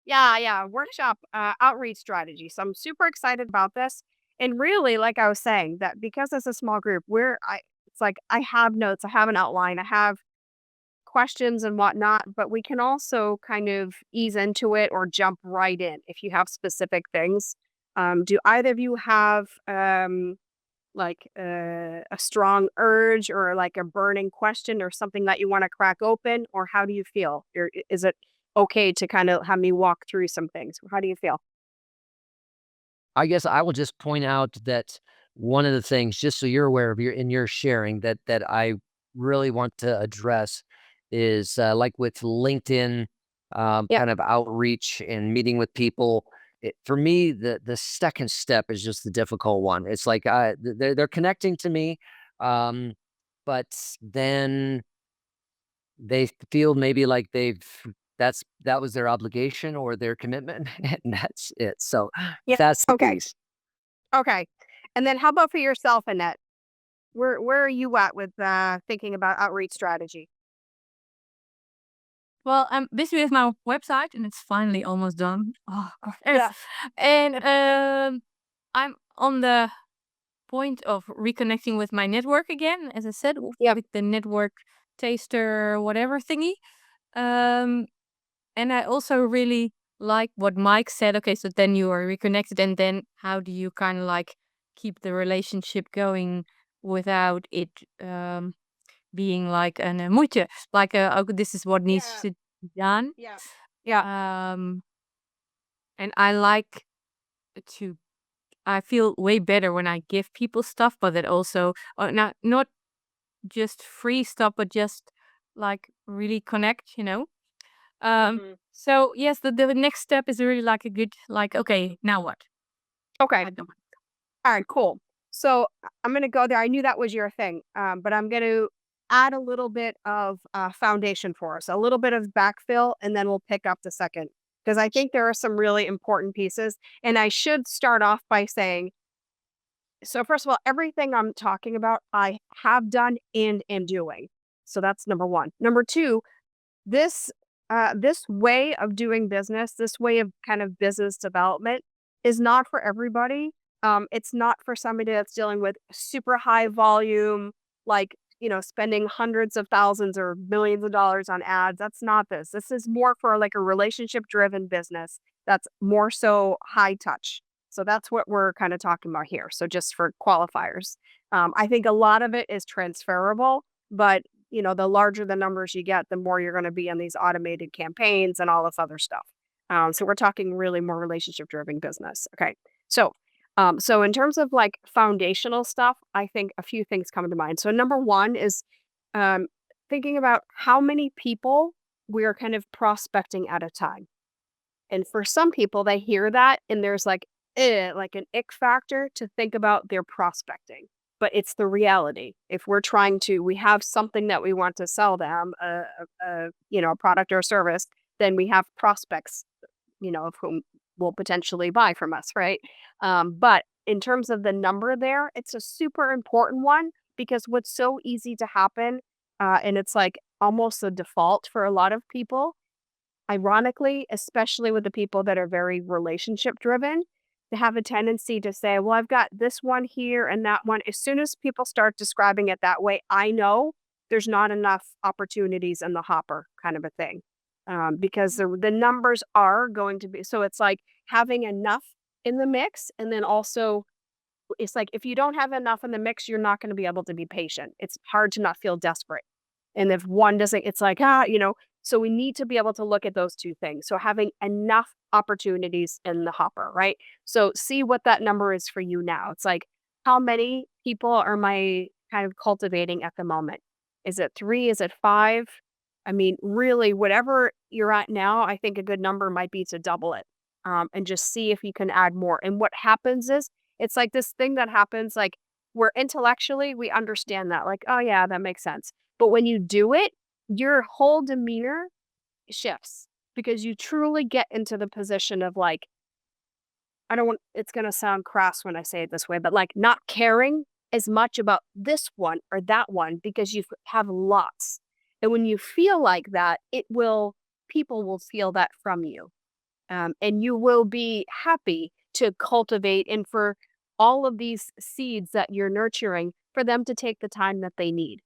Yeah, workshop outreach strategy. So I'm super excited about this. And really, like I was saying, that because it's a small group, it's like I have notes, I have an outline, I have questions and whatnot, but we can also kind of ease into it or jump right in if you have specific things. Do either of you have a strong urge or like a burning question or something that you want to crack open, or how do you feel? Is it okay to kind of have me walk through some things? How do you feel? I guess I will just point out that one of the things, just so you're aware of your sharing that I really want to address is like with LinkedIn Yep. kind of outreach and meeting with people. For me, the second step is just the difficult one. It's like they're connecting to me, um, but then they feel maybe like that was their obligation or their commitment, and that's it. So Yeah. that's the Okay. piece. Okay. And then how about for yourself, Annette? Where are you at with thinking about outreach strategy? Well, I'm busy with my website and it's finally almost done. Oh god. Yeah. And I'm on the point of reconnecting with my network again, as I said, Yep. with the network taster whatever thingy. Um and I also really like what Mike said. Okay, so then you are reconnected and then how do you kind of like keep the relationship going without it being like an moeite, like oh, this is what needs Yeah. to be done. Yeah. Yeah. Um, and I like to. I feel way better when I give people stuff, but it also not just free stuff, but just like really connect. Hmm. So yes, the next step is really like a good like okay, now what? Okay. I don't. All right, cool. So I'm going to go there. I knew that was your thing, but I'm going to add a little bit of foundation for us, a little bit of backfill, and then we'll pick up the second because I think there are some really important pieces. And I should start off by saying, so first of all, everything I'm talking about, I have done and am doing. So that's number one. Number two, this this way of doing business, this way of kind of business development is not for everybody. It's not for somebody that's dealing with super high volume, like, spending hundreds of thousands or millions of dollars on ads. That's not this. This is more for like a relationship driven business that's more so high touch. So that's what we're kind of talking about here. So just for qualifiers, I think a lot of it is transferable, but the larger the numbers you get, the more you're going to be in these automated campaigns and all this other stuff. So we're talking really more relationship driven business. Okay. So, so in terms of like foundational stuff, I think a few things come to mind. So number one is um, thinking about how many people we're kind of prospecting at a time. And for some people, they hear that and there's like an ick factor to think about their prospecting. But it's the reality. If we have something that we want to sell them, a product or a service, then we have prospects, of whom will potentially buy from us, right? But in terms of the number there, it's a super important one because what's so easy to happen, and it's like almost a default for a lot of people. Ironically, especially with the people that are very relationship driven, they have a tendency to say, "Well, I've got this one here and that one." As soon as people start describing it that way, I know there's not enough opportunities in the hopper, kind of a thing. Because the numbers are going to be so it's like having enough in the mix, and then also it's like if you don't have enough in the mix, you're not going to be able to be patient. It's hard to not feel desperate. And if one doesn't, it's like, so we need to be able to look at those two things. So having enough opportunities in the hopper, right? So see what that number is for you now. It's like, how many people am I kind of cultivating at the moment? Is it three? Is it five? I mean, really, whatever you're at now, I think a good number might be to double it, and just see if you can add more. And what happens is, it's like this thing that happens, like, where intellectually we understand that, like, oh, yeah, that makes sense. But when you do it, your whole demeanor shifts because you truly get into the position of like, I don't want, it's going to sound crass when I say it this way, but like not caring as much about this one or that one because you have lots. And when you feel like that, people will feel that from you. And you will be happy to cultivate and for all of these seeds that you're nurturing for them to take the time that they need.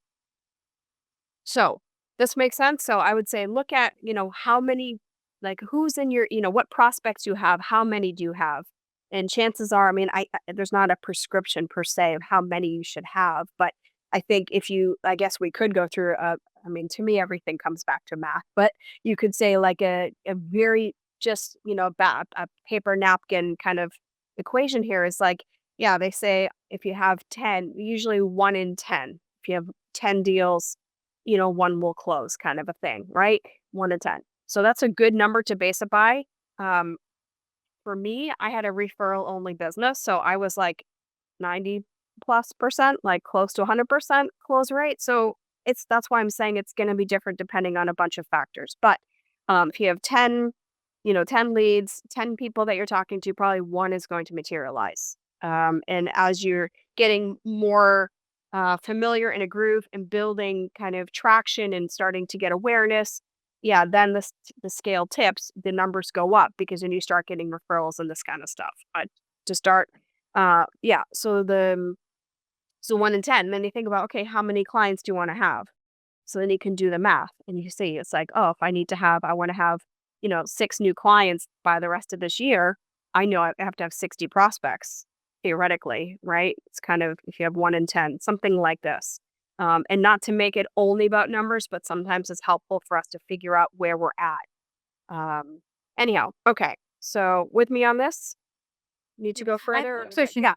So this makes sense. So I would say look at, how many, like who's in your, what prospects you have, how many do you have? And chances are, I mean, there's not a prescription per se of how many you should have, but I think if you, I guess we could go through I mean, to me, everything comes back to math, but you could say like a very just, a paper napkin kind of equation here is like, yeah, they say if you have 10, usually one in 10, if you have 10 deals, one will close kind of a thing, right? 1 in 10. So that's a good number to base it by. Um, for me, I had a referral only business. So I was like 90 plus percent, like close to 100% close rate. So that's why I'm saying it's going to be different depending on a bunch of factors. But if you have 10, 10 leads, 10 people that you're talking to, probably one is going to materialize. And as you're getting more familiar in a groove and building kind of traction and starting to get awareness, yeah, then the scale tips, the numbers go up because then you start getting referrals and this kind of stuff. But to start, yeah, so 1 in 10, then you think about, okay, how many clients do you want to have? So then you can do the math and you see it's like, oh, if I want to have, 6 new clients by the rest of this year, I know I have to have 60 prospects theoretically, right? It's kind of if you have 1 in 10, something like this. And not to make it only about numbers, but sometimes it's helpful for us to figure out where we're at. Um, anyhow, okay. So with me on this, need to go I have further? a question. Yeah.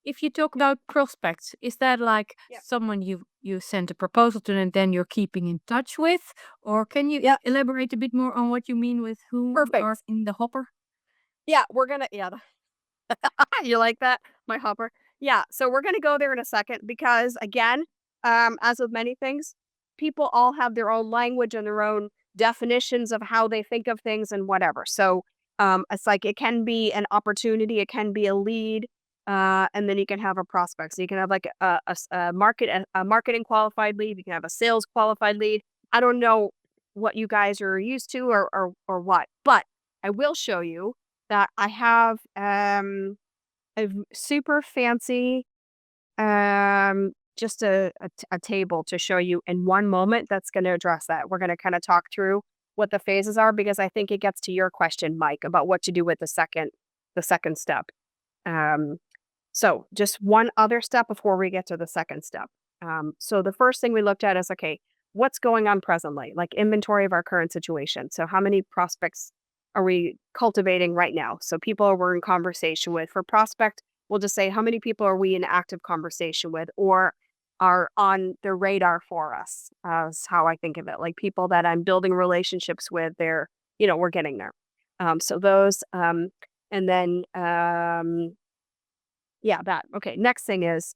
If you talk about prospects, is that like Yeah. someone you sent a proposal to and then you're keeping in touch with? Or can you Yeah. elaborate a bit more on what you mean with who are Perfect. in the hopper? Yeah, you like that? My hopper. Yeah, so we're gonna go there in a second because again, as with many things, people all have their own language and their own definitions of how they think of things and whatever. So it's like it can be an opportunity, it can be a lead, and then you can have a prospect. So you can have like a marketing qualified lead, you can have a sales qualified lead. I don't know what you guys are used to or what, but I will show you that I have super fancy just a table to show you in one moment that's going to address that. We're going to kind of talk through what the phases are because I think it gets to your question, Mike, about what to do with the second step. Um, so just one other step before we get to the second step. So the first thing we looked at is okay, what's going on presently, like inventory of our current situation. So how many prospects are we cultivating right now? So people we're in conversation with. For prospect, we'll just say how many people are we in active conversation with or are on the radar for us. Is how I think of it. Like people that I'm building relationships with, we're getting there. So those, and then yeah, that. Okay, next thing is,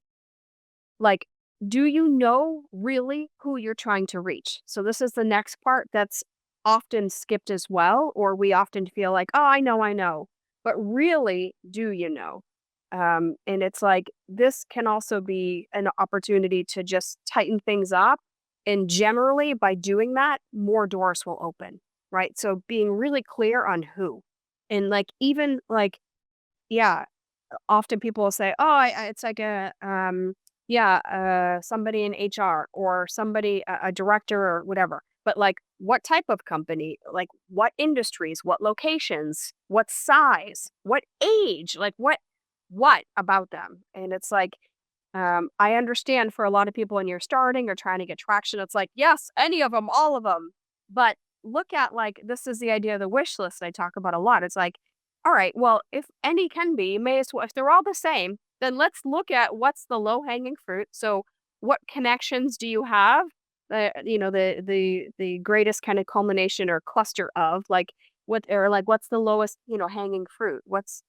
like, do you know really who you're trying to reach? So this is the next part that's often skipped as well, or we often feel like, "Oh, I know." But really, do you know? And it's like this can also be an opportunity to just tighten things up, and generally, by doing that, more doors will open, right? So being really clear on who. And, like, even, like yeah, often people will say, "Oh, it's like somebody in HR or somebody a director or whatever." But like, what type of company? Like, what industries? What locations? What size? What age? Like, what about them? And it's like, I understand for a lot of people when you're starting or trying to get traction, it's like, yes, any of them, all of them. But look at like this is the idea of the wish list I talk about a lot. It's like all right, well, if any can be, may as well if they're all the same, then let's look at what's the low-hanging fruit. So, what connections do you have? The greatest kind of culmination or cluster of like what's the lowest, hanging fruit? What's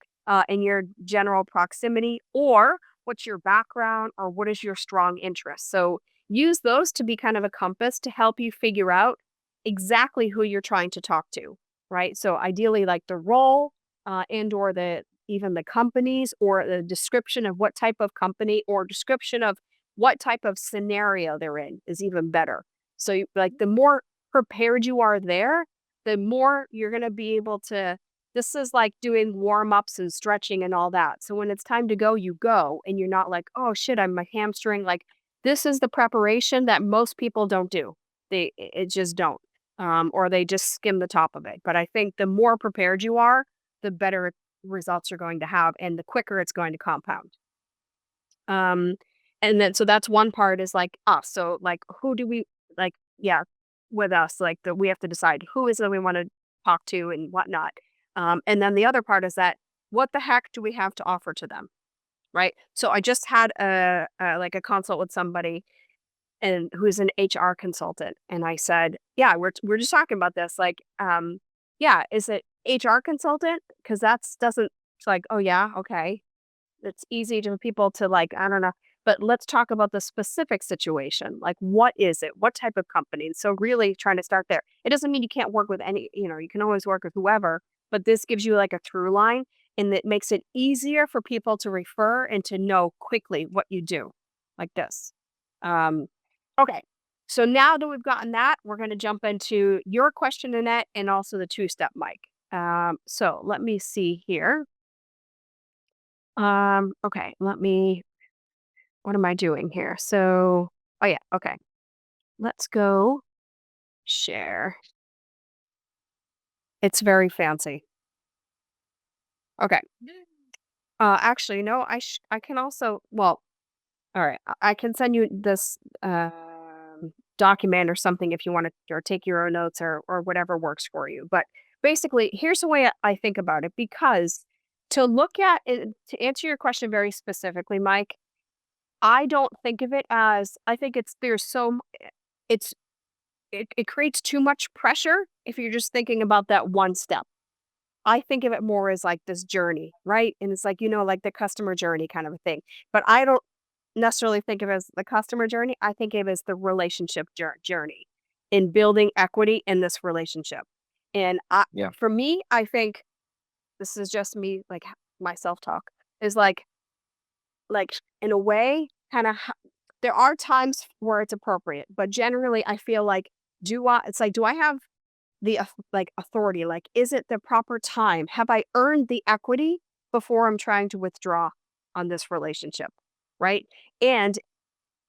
in your general proximity or what's your background or what is your strong interest? So, use those to be kind of a compass to help you figure out exactly who you're trying to talk to, right? So, ideally like the role and or even the companies or the description of what type of company or description of what type of scenario they're in is even better. So like the more prepared you are there, the more you're going to be able to This is like doing warm-ups and stretching and all that. So when it's time to go, you go, and you're not like, "Oh shit, I'm my hamstring." Like, this is the preparation that most people don't do. It just don't. Or they just skim the top of it. But I think the more prepared you are, the better results you're going to have and the quicker it's going to compound. Um, and then so that's one part is like us. So like who do we like yeah, with us, like the we have to decide who is it we want to talk to and whatnot. And then the other part is that what the heck do we have to offer to them? Right. So I just had a like a consult with somebody and who's an HR consultant. And I said, yeah, we're just talking about this. Like, yeah, is it HR consultant? Because that's doesn't it's like, oh yeah, okay, it's easy to people to like, I don't know, but let's talk about the specific situation. Like, what is it? What type of company? And so really trying to start there. It doesn't mean you can't work with any, you can always work with whoever, but this gives you like a through line and it makes it easier for people to refer and to know quickly what you do like this. Um, okay. So now that we've gotten that, we're going to jump into your question, Annette, and also the two-step mic. So let me see here. Okay, what am I doing here? So, oh yeah, okay. Let's go share. It's very fancy. Okay. Actually, no, I can also, well, all right, I can send you this document or something if you want to, or take your own notes or whatever works for you. But basically, here's the way I think about it because to look at it, to answer your question very specifically, Mike, I don't think of it as I think it's there's so it's it creates too much pressure if you're just thinking about that one step. I think of it more as like this journey, right? And it's like, like the customer journey kind of a thing. But I don't necessarily think of it as the customer journey. I think of it as the relationship journey in building equity in this relationship. And Yeah. for me, I think this is just me, like my self talk is like in a way, kind of there are times where it's appropriate, but generally I feel like do I have the like authority? Like, is it the proper time? Have I earned the equity before I'm trying to withdraw on this relationship? Right. And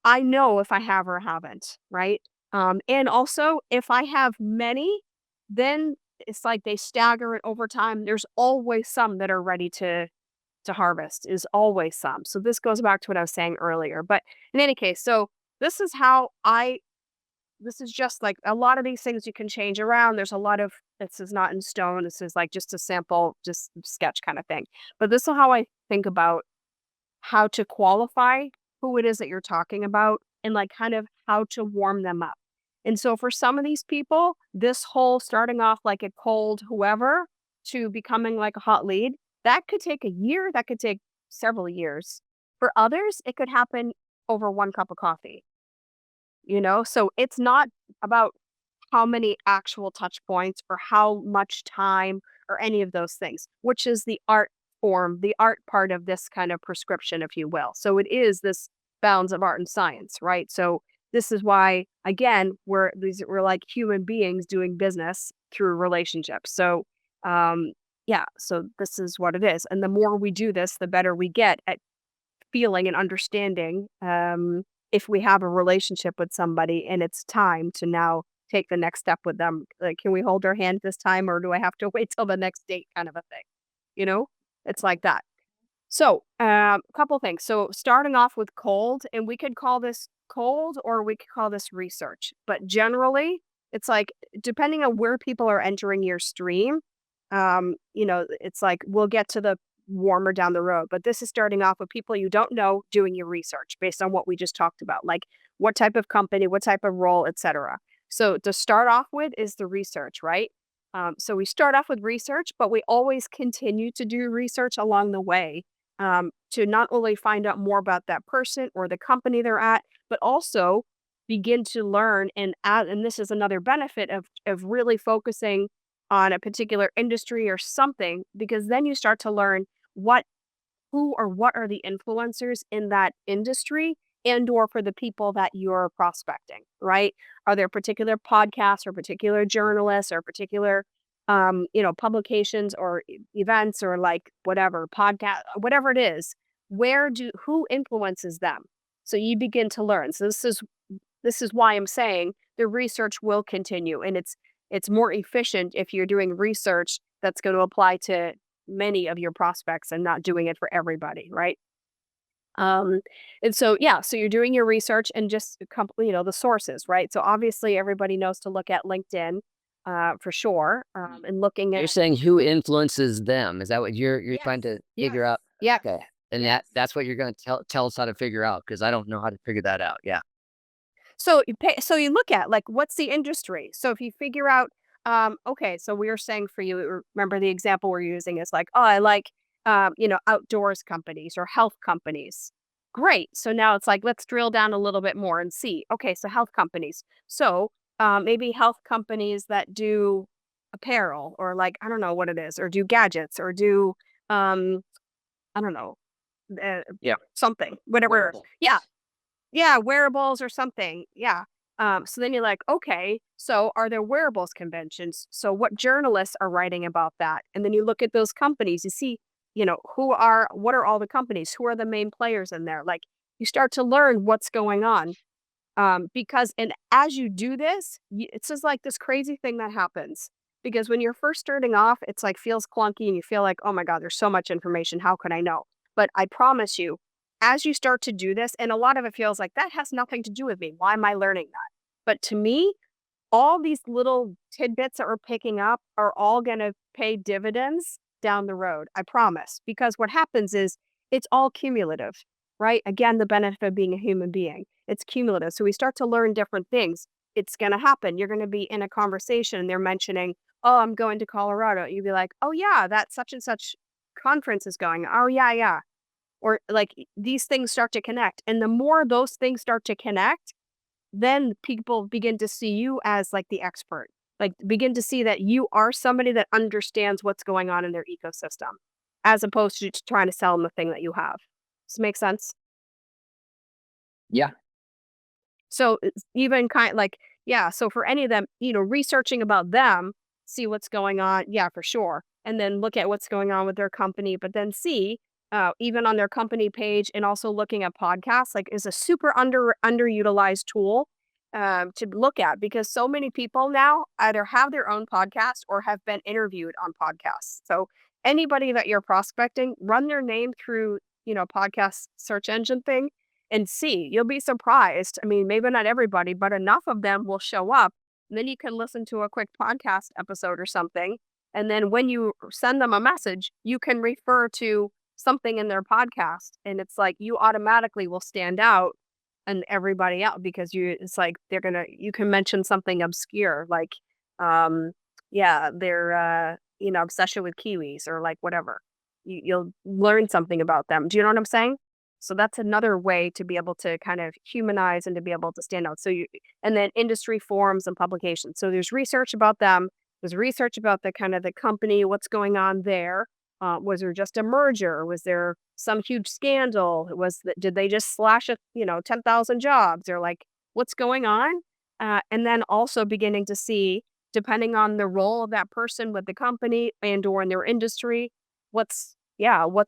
I know if I have or haven't. Right. And also if I have many, then it's like they stagger it over time. There's always some that are ready to harvest is always some. So this goes back to what I was saying earlier. But in any case, so this is how I this is just like a lot of these things you can change around. There's a lot of this is not in stone. This is like just a sample, just sketch kind of thing. But this is how I think about how to qualify who it is that you're talking about and like kind of how to warm them up. And so for some of these people, this whole starting off like a cold whoever to becoming like a hot lead, that could take a year, that could take several years. For others, it could happen over one cup of coffee, So it's not about how many actual touch points or how much time or any of those things, which is the art form, the art part of this kind of prescription, if you will. So it is this bounds of art and science, right? So this is why, again, we're like human beings doing business through relationships. So yeah, so this is what it is. And the more we do this, the better we get at feeling and understanding if we have a relationship with somebody and it's time to now take the next step with them. Like, can we hold our hand this time or do I have to wait till the next date kind of a thing? You know, it's like that. So, a couple things. So, starting off with cold, and we could call this cold or we could call this research. But generally, it's like depending on where people are entering your stream, it's like we'll get to the warmer down the road. But this is starting off with people you don't know doing your research based on what we just talked about, like what type of company, what type of role, etc. So, to start off with is the research, right? So we start off with research, but we always continue to do research along the way to not only find out more about that person or the company they're at, but also begin to learn and add. And this is another benefit of really focusing on a particular industry or something, because then you start to learn what who or what are the influencers in that industry and or for the people that you're prospecting, right? Are there particular podcasts or particular journalists or particular publications or events or like whatever podcast, whatever it is, who influences them? So you begin to learn. So this is why I'm saying the research will continue, and it's more efficient if you're doing research that's going to apply to many of your prospects and not doing it for everybody, right? Um, and so yeah, so you're doing your research and just the sources, right? So obviously everybody knows to look at LinkedIn, for sure, and looking You're at saying who influences them? Is that what you're yes, trying to yes, figure out? yeah, Okay. And yes. that's what you're gonna tell us how to figure out, because I don't know how to figure that out. Yeah. So you look at like what's the industry. So if you figure out, okay, so we were saying for you, remember the example we're using is like, oh, I like, outdoors companies or health companies. Great. So now it's like let's drill down a little bit more and see. Okay, so health companies. So maybe health companies that do apparel or like I don't know what it is, or do gadgets or do I don't know uh, Yeah. something, whatever. Wearable. Yeah, yeah, wearables or something. Yeah. So then you're like, okay, so are there wearables conventions? So what journalists are writing about that? And then you look at those companies, you see, what are all the companies? Who are the main players in there? Like you start to learn what's going on. Because, and as you do this, it's just like this crazy thing that happens. Because when you're first starting off, it's like feels clunky and you feel like, oh my God, there's so much information. How could I know? But I promise you, as you start to do this, and a lot of it feels like that has nothing to do with me. Why am I learning that? But to me, all these little tidbits that we're picking up are all going to pay dividends down the road. I promise. Because what happens is it's all cumulative, right? Again, the benefit of being a human being, it's cumulative. So we start to learn different things. It's going to happen. You're going to be in a conversation and they're mentioning, oh, I'm going to Colorado. You'd be like, oh, yeah, that such and such conference is going. Oh, yeah, yeah. Or like these things start to connect. And the more those things start to connect, then people begin to see you as like the expert, like begin to see that you are somebody that understands what's going on in their ecosystem, as opposed to just trying to sell them the thing that you have. Does it make sense? Yeah. So it's even kind like, yeah, so for any of them, researching about them, see what's going on, yeah, for sure. And then look at what's going on with their company, but then see even on their company page and also looking at podcasts, like is a super underutilized tool to look at because so many people now either have their own podcast or have been interviewed on podcasts. So anybody that you're prospecting, run their name through, podcast search engine thing and see. You'll be surprised. I mean, maybe not everybody, but enough of them will show up. And then you can listen to a quick podcast episode or something. And then when you send them a message, you can refer to something in their podcast. And it's like you automatically will stand out and everybody else because it's like you can mention something obscure like, um, yeah, their, obsession with kiwis or like whatever. You'll learn something about them. Do you know what I'm saying? So that's another way to be able to kind of humanize and to be able to stand out. And then industry forums and publications. So there's research about them. There's research about the kind of the company, what's going on there. Was there just a merger? Was there some huge scandal? Did they just slash 10,000 jobs or like what's going on? And then also beginning to see, depending on the role of that person with the company and or in their industry, what's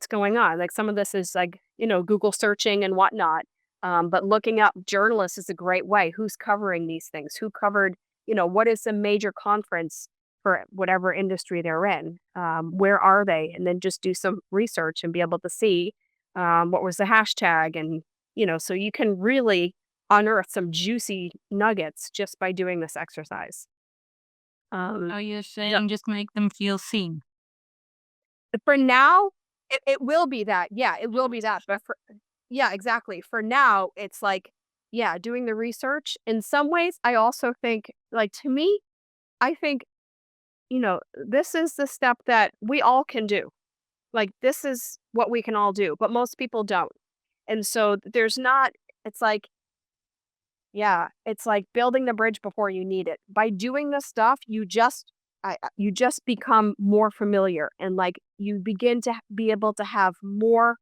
going on? Like some of this is like, Google searching and whatnot. But looking up journalists is a great way. Who's covering these things? Who covered, what is the major conference for whatever industry they're in? Where are they? And then just do some research and be able to see what was the hashtag. And, so you can really unearth some juicy nuggets just by doing this exercise. Um, Oh, you're saying just make them feel seen. For now, it will be that. Yeah, it will be that. But yeah, exactly. For now, it's like, yeah, doing the research. In some ways, I also think, like, to me, I think, this is the step that we all can do. Like, this is what we can all do, but most people don't. And so there's not, it's like, yeah, it's like building the bridge before you need it. By doing this stuff, you just become more familiar and like you begin to be able to have more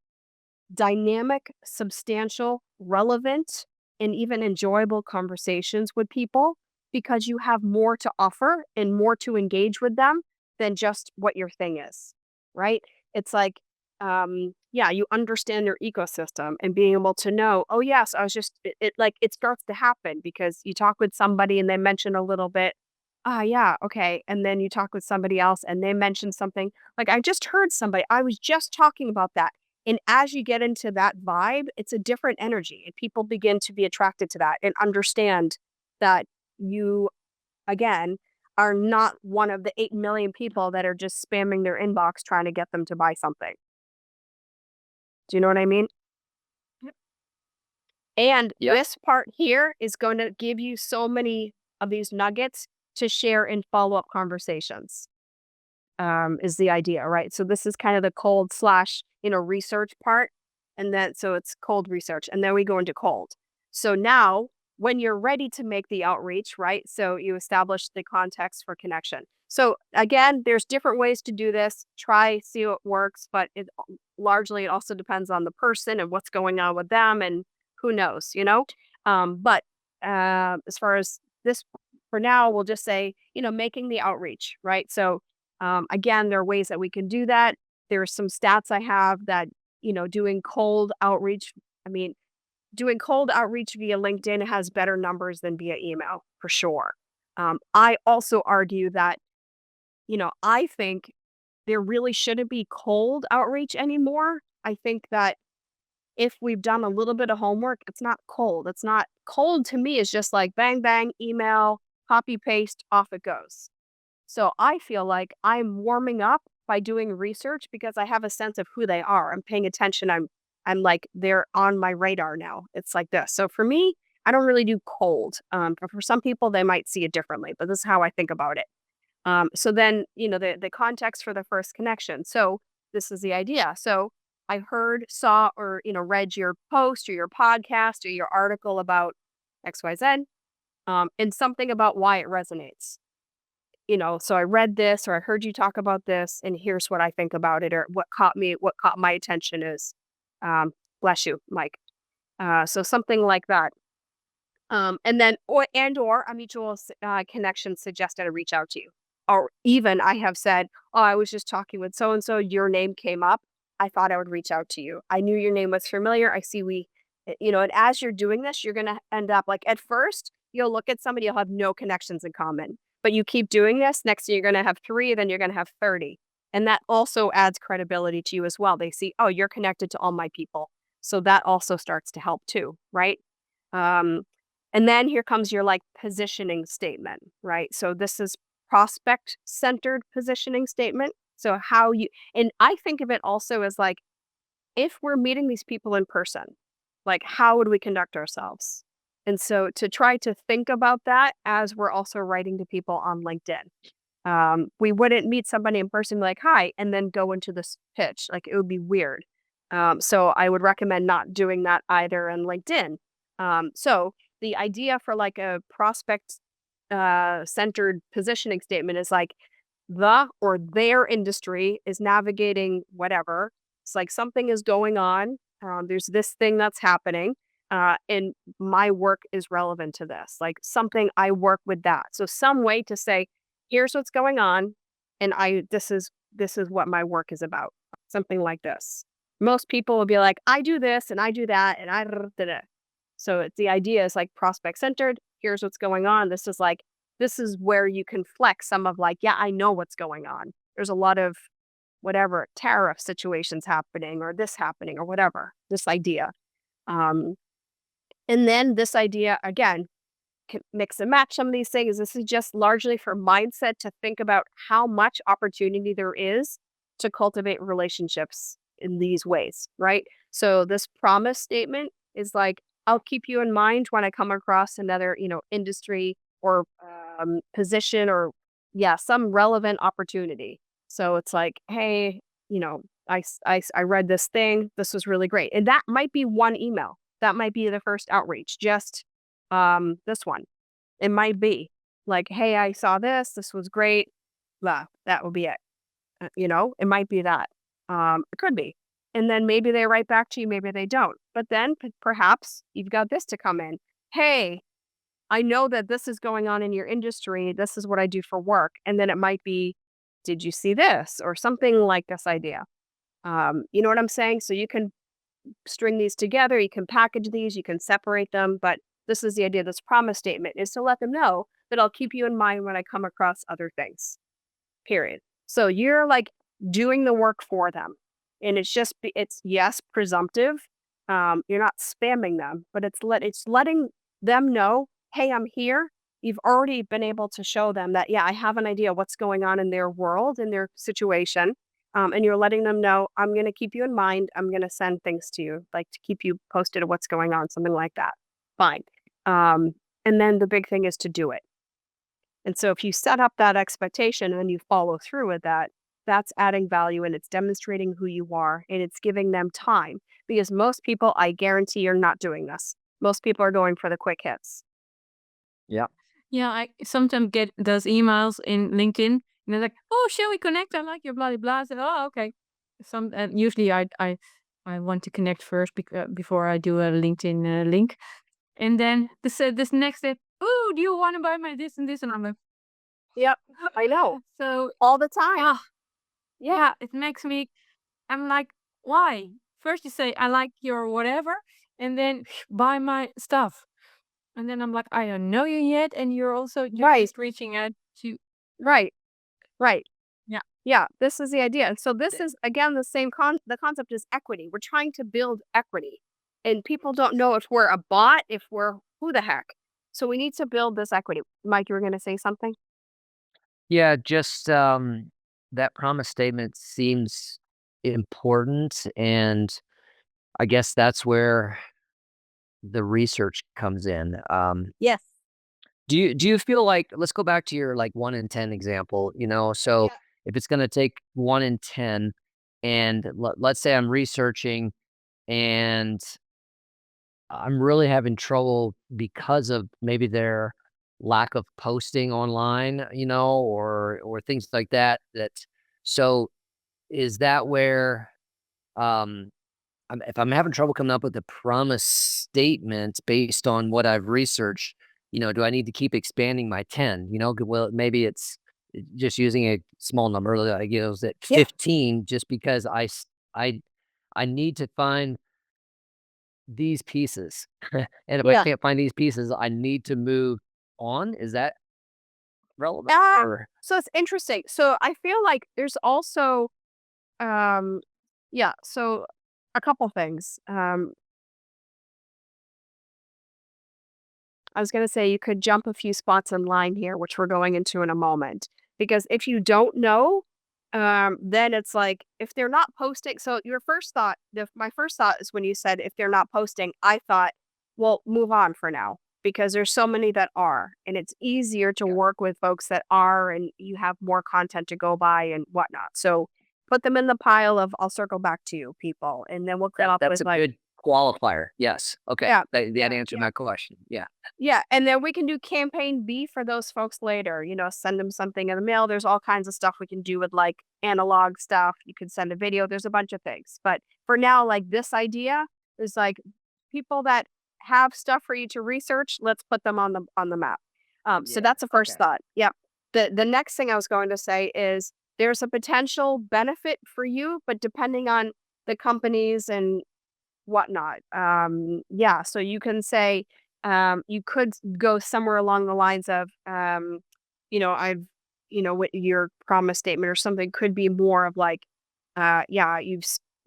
dynamic, substantial, relevant, and even enjoyable conversations with people because you have more to offer and more to engage with them than just what your thing is, right? It's like, yeah, you understand your ecosystem and being able to know, oh yes, I was just like it starts to happen because you talk with somebody and they mention a little bit, ah yeah, okay. And then you talk with somebody else and they mention something. Like I just heard somebody, I was just talking about that. And as you get into that vibe, it's a different energy and people begin to be attracted to that and understand that you again, are not one of the 8 million people that are just spamming their inbox trying to get them to buy something. Do you know what I mean? Yep. And Yep. this part here is going to give you so many of these nuggets to share in follow-up conversations. Is the idea, right? So this is kind of the cold slash, research part. And then, so it's cold research. And then we go into cold. So now, when you're ready to make the outreach, right? So you establish the context for connection. So again, there's different ways to do this. Try, see what works, but largely it also depends on the person and what's going on with them and who knows, But as far as this, for now, we'll just say, making the outreach, right? So again, there are ways that we can do that. There are some stats I have that, doing cold outreach. I mean, doing cold outreach via LinkedIn has better numbers than via email for sure. I also argue that, I think there really shouldn't be cold outreach anymore. I think that if we've done a little bit of homework, it's not cold. It's not cold to me, is just like bang, bang, email, copy, paste, off it goes. So I feel like I'm warming up by doing research because I have a sense of who they are. I'm paying attention. I'm like they're on my radar now. It's like this. So for me, I don't really do cold. But for some people, they might see it differently. But this is how I think about it. So then the context for the first connection. So this is the idea. So I heard, saw, or read your post or your podcast or your article about XYZ, and something about why it resonates. So I read this or I heard you talk about this, and here's what I think about it, or what caught my attention is, bless you, Mike. So something like that. And then, or a mutual connection suggested I reach out to you. Or even I have said, oh, I was just talking with so and so, your name came up. I thought I would reach out to you. I knew your name was familiar. I see and as you're doing this, you're going to end up like at first, you'll look at somebody, you'll have no connections in common. But you keep doing this, next thing you're going to have 3, then you're going to have 30. And that also adds credibility to you as well. They see, oh, you're connected to all my people. So that also starts to help too, right? Um, and then here comes your like positioning statement, right? So this is prospect centered positioning statement. So and I think of it also as like, if we're meeting these people in person, like how would we conduct ourselves? And so to try to think about that as we're also writing to people on LinkedIn. We wouldn't meet somebody in person and be like, hi, and then go into this pitch. Like it would be weird. So I would recommend not doing that either in LinkedIn. So the idea for like a prospect centered positioning statement is like the or their industry is navigating whatever. It's like something is going on. There's this thing that's happening. And my work is relevant to this. Like something I work with that. So some way to say, here's what's going on, and this is what my work is about. Something like this. Most people will be like, I do this and I do that and I da, da, da. So it's the idea is like prospect centered. Here's what's going on. This is where you can flex some of like, yeah, I know what's going on. There's a lot of whatever tariff situations happening or this happening or whatever. This idea. Um, and then this idea again, mix and match some of these things. This is just largely for mindset to think about how much opportunity there is to cultivate relationships in these ways, right? So this promise statement is like, I'll keep you in mind when I come across another, industry or position or yeah, some relevant opportunity. So it's like, hey, I read this thing. This was really great. And that might be one email. That might be the first outreach. Just this one. It might be like, "Hey, I saw this. This was great." Blah, that will be it. It might be that. It could be. And then maybe they write back to you, maybe they don't. But then perhaps you've got this to come in. "Hey, I know that this is going on in your industry. This is what I do for work." And then it might be, did you see this? Or something like this idea. You know what I'm saying? So you can string these together, you can package these, you can separate them, but this is the idea. This promise statement is to let them know that I'll keep you in mind when I come across other things. Period. So you're like doing the work for them. And it's yes, presumptive. You're not spamming them, but it's letting them know, hey, I'm here. You've already been able to show them that, yeah, I have an idea what's going on in their world, in their situation. And you're letting them know, I'm going to keep you in mind. I'm going to send things to you, like to keep you posted of what's going on, something like that. Fine. And then the big thing is to do it. And so if you set up that expectation and you follow through with that, that's adding value and it's demonstrating who you are and it's giving them time because most people, I guarantee, are not doing this. Most people are going for the quick hits. Yeah. Yeah, I sometimes get those emails in LinkedIn, and they're like, "Oh, shall we connect? I like your blah blah blah." I said, "Oh, okay." And usually I want to connect first before I do a LinkedIn link, and then this next step. Oh, do you want to buy my this and this? And I'm like, Yep, I know. so All the time. ah, Yeah, yeah, it makes me. I'm like, why? First you say I like your whatever, and then buy my stuff. And then I'm like, I don't know you yet, and you're also right, just reaching out to right, right. yeah. Yeah, this is the idea. And so this th- is again the concept is equity. We're trying to build equity. And people don't know if we're a bot, if we're who the heck. So we need to build this equity. Mike, you were gonna say something? Yeah, just that promise statement seems important, and I guess that's where the research comes in. Yes. Do you feel like, let's go back to your like 1 in 10 example, so Yeah. if it's going to take 1 in 10 and let's say I'm researching and I'm really having trouble because of maybe their lack of posting online, or things like that, so is that where um if I'm having trouble coming up with a promise statement based on what I've researched, do I need to keep expanding my 10? Well, maybe it's just using a small number, like, is it Yeah. 15 just because I need to find these pieces. And if I Yeah. can't find these pieces, I need to move on. Is that relevant Ah, or so it's interesting. So I feel like there's also um yeah, so a couple things. I was going to say you could jump a few spots in line here, which we're going into in a moment. Because if you don't know, then it's like if they're not posting. So your first thought, my first thought is when you said if they're not posting, I thought, well, move on for now because there's so many that are, and it's easier to yeah, work with folks that are, and you have more content to go by and whatnot. So put them in the pile of I'll circle back to you, people, and then we'll come up that's with a like, good qualifier. Yes. Okay. yeah, That yeah, answered yeah. my question. Yeah. Yeah, and then we can do campaign B for those folks later, send them something in the mail. There's all kinds of stuff we can do with like analog stuff. You can send a video. There's a bunch of things. But for now, like this idea is like people that have stuff for you to research, let's put them on the map. So Yeah. that's the first Okay. thought. Yep. The next thing I was going to say is there's a potential benefit for you, but depending on the companies and whatnot. Yeah, so you can say, you could go somewhere along the lines of, I've, what your promise statement or something could be more of like, yeah,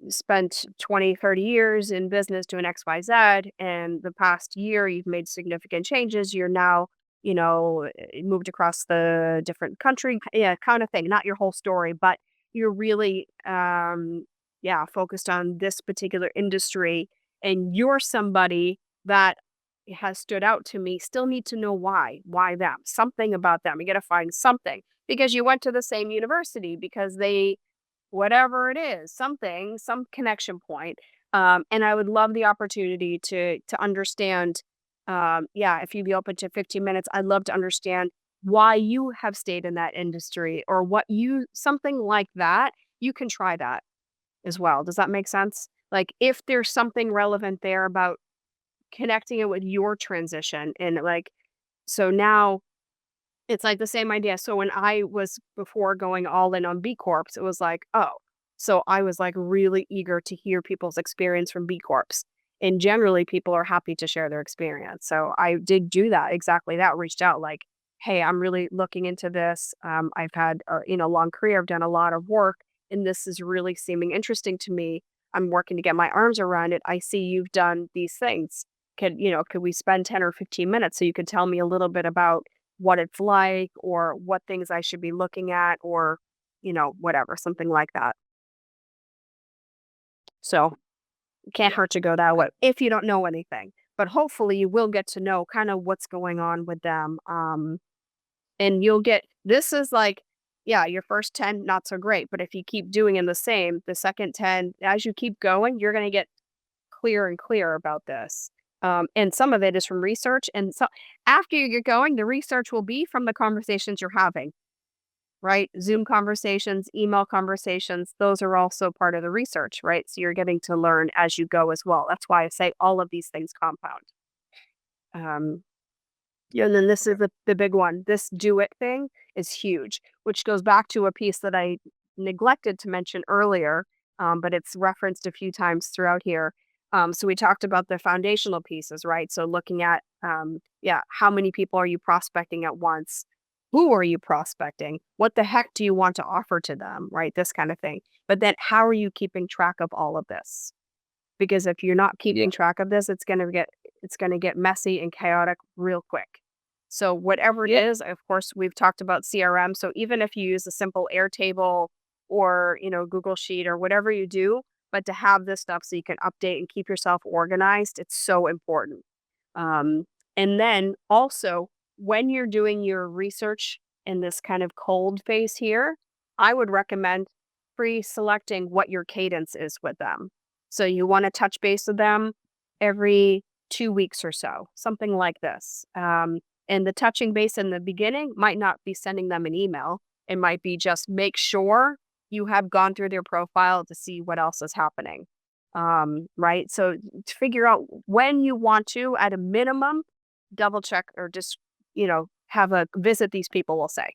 spent 20, 30 years in business doing XYZ, and the past year you've made significant changes. You're now, moved across the different country, yeah, kind of thing. Not your whole story, but you're really, yeah, focused on this particular industry and you're somebody that has stood out to me, still need to know why. Why them? Something about them. You got to find something because you went to the same university because they, whatever it is, something, some connection point. And I would love the opportunity to understand. Yeah, if you'd be open to 15 minutes, I'd love to understand why you have stayed in that industry or what you something like that. You can try that as well. Does that make sense? Like, if there's something relevant there about connecting it with your transition and, like, so now It's like the same idea. So when I was before going all in on B Corps, it was like, oh, so I was like really eager to hear people's experience from B Corps. And generally people are happy to share their experience. So I did do that, exactly that, reached out like, hey, I'm really looking into this. I've had a long career, I've done a lot of work, and this is really seeming interesting to me. I'm working to get my arms around it. I see you've done these things. Could we spend 10 or 15 minutes so you could tell me a little bit about what it's like or what things I should be looking at or, whatever, something like that. So it can't hurt to go that way if you don't know anything. But hopefully you will get to know kind of what's going on with them. And you'll get this is like, yeah, your first 10, not so great. But if you keep doing in the same, the second 10, as you keep going, you're going to get clearer and clearer about this. And some of it is from research. And so after you get going, the research will be from the conversations you're having, right? Zoom conversations, email conversations, those are also part of the research, right? So you're getting to learn as you go as well. That's why I say all of these things compound. Um, yeah, and then this is the big one. This do it thing is huge, which goes back to a piece that I neglected to mention earlier, but it's referenced a few times throughout here. So we talked about the foundational pieces, right? So looking at, yeah, how many people are you prospecting at once? Who are you prospecting? What the heck do you want to offer to them, right? This kind of thing. But then how are you keeping track of all of this? Because if you're not keeping track of this, it's gonna get messy and chaotic real quick. So whatever it is, of course, we've talked about CRM. So even if you use a simple Airtable or Google Sheet or whatever you do, but to have this stuff so you can update and keep yourself organized, it's so important. Um, and then also when you're doing your research in this kind of cold phase here, I would recommend pre-selecting what your cadence is with them. So you want to touch base with them every 2 weeks or so, something like this. And the touching base in the beginning might not be sending them an email. It might be just make sure you have gone through their profile to see what else is happening. Right. So to figure out when you want to, at a minimum, double check or just, have a visit these people, will say.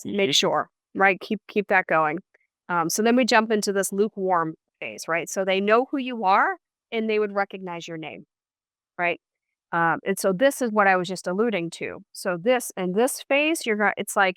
Make sure, right? Keep that going. So then we jump into this lukewarm phase, right? So they know who you are and they would recognize your name, right? And so this is what I was just alluding to. So this in this phase, it's like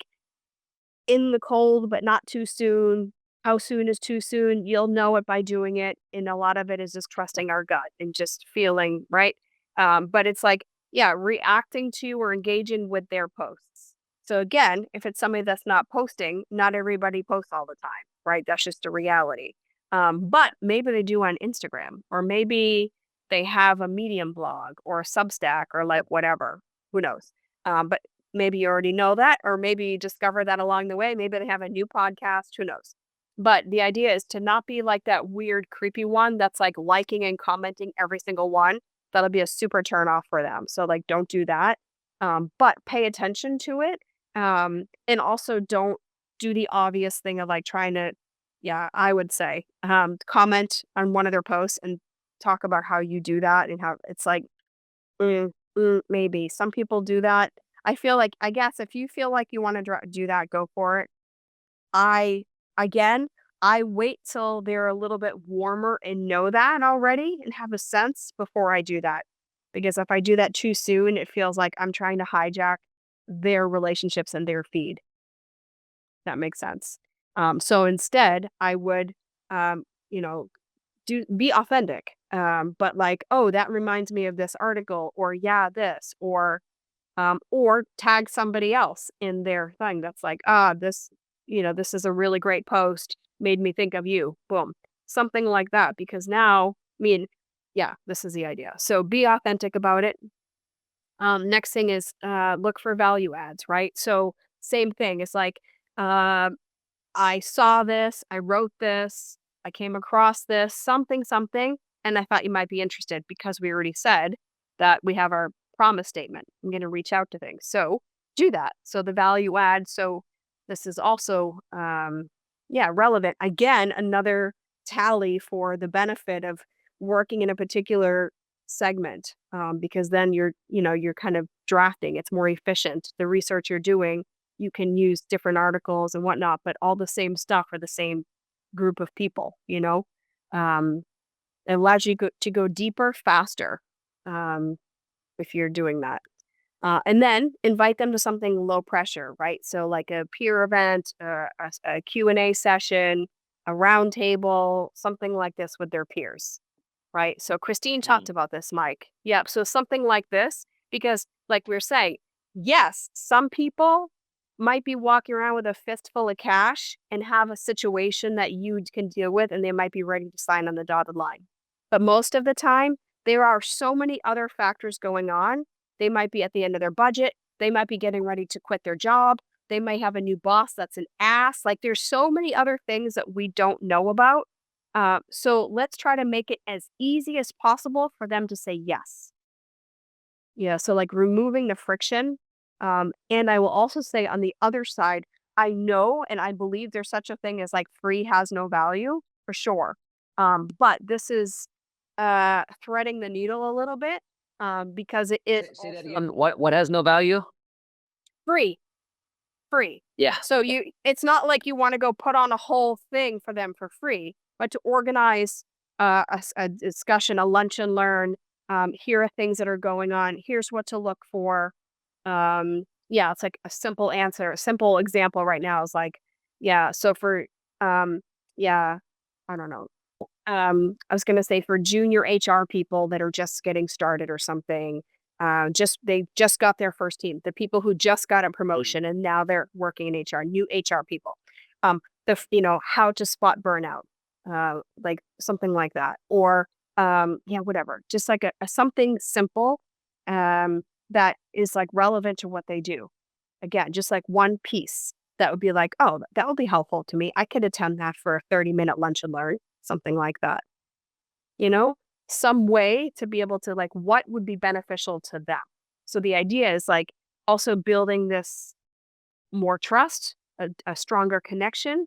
in the cold, but not too soon. How soon is too soon? You'll know it by doing it. And a lot of it is just trusting our gut and just feeling, right? But it's like, yeah, reacting to or engaging with their posts. So again, if it's somebody that's not posting, not everybody posts all the time, right? That's just a reality. But maybe they do on Instagram, or maybe they have a Medium blog or a Substack or like whatever. Who knows? But maybe you already know that, or maybe you discover that along the way. Maybe they have a new podcast, who knows? But the idea is to not be like that weird, creepy one that's like liking and commenting every single one. That'll be a super turn off for them. So, like, don't do that. But pay attention to it. And also don't do the obvious thing of like trying to, yeah, I would say, comment on one of their posts and talk about how you do that and how it's like, maybe. Some people do that. I feel like I guess if you feel like you wanna do that, go for it. I again, I wait till they're a little bit warmer and know that already and have a sense before I do that. Because if I do that too soon, it feels like I'm trying to hijack their relationships and their feed. That makes sense. So instead, I would, you know, do be authentic. But like, oh, that reminds me of this article, or yeah, this, or tag somebody else in their thing that's like, this is a really great post, made me think of you. Boom. Something like that. Because now, I mean, yeah, this is the idea. So be authentic about it. Next thing is look for value adds, right? So same thing. It's like, uh, I saw this, I wrote this, I came across this, something, something, and I thought you might be interested because we already said that we have our promise statement. I'm going to reach out to things. So do that. So the value add. So this is also, yeah, relevant. Again, another tally for the benefit of working in a particular segment, because then you're kind of drafting. It's more efficient. The research you're doing, you can use different articles and whatnot, but all the same stuff for the same group of people. It allows you to go deeper faster, um, if you're doing that. And then invite them to something low pressure, right? So like a peer event, a Q&A session, a round table, something like this with their peers, right? So Christine talked about this, Mike. Yep. So something like this, because like we are saying, yes, some people might be walking around with a fistful of cash and have a situation that you can deal with, and they might be ready to sign on the dotted line. But most of the time, there are so many other factors going on. They might be at the end of their budget. They might be getting ready to quit their job. They might have a new boss that's an ass. Like there's so many other things that we don't know about. So let's try to make it as easy as possible for them to say yes. Yeah. So like removing the friction. And I will also say on the other side, I know and I believe there's such a thing as like free has no value for sure. But this is threading the needle a little bit, because it is Say that again. What has no value? free. Free. Yeah. So it's not like you want to go put on a whole thing for them for free, but to organize a discussion, a lunch and learn. Here are things that are going on. Here's what to look for. Yeah, it's like a simple answer. A simple example right now is like, yeah. So for yeah, I don't know. I was gonna say for junior HR people that are just getting started or something, they just got their first team, the people who just got a promotion and now they're working in HR, new HR people. How to spot burnout, like something like that, or yeah, whatever, just like a something simple, that is like relevant to what they do. Again, just like one piece that would be like, oh, that would be helpful to me. I could attend that for a 30-minute lunch and learn, something like that. You know, some way to be able to like what would be beneficial to them. So the idea is like also building this more trust, a stronger connection.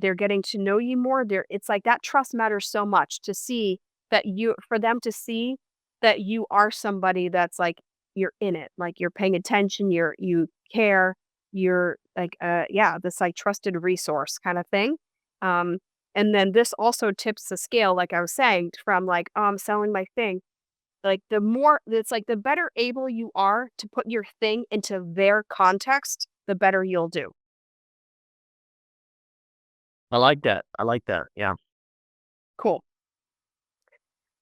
They're getting to know you more. It's like that trust matters so much to see that for them to see that you are somebody that's like you're in it, like you're paying attention, you care, you're like yeah, this like trusted resource kind of thing. Um, and then this also tips the scale, like I was saying, from like, oh, I'm selling my thing. Like the more it's like the better able you are to put your thing into their context, the better you'll do. I like that. I like that. Yeah. Cool.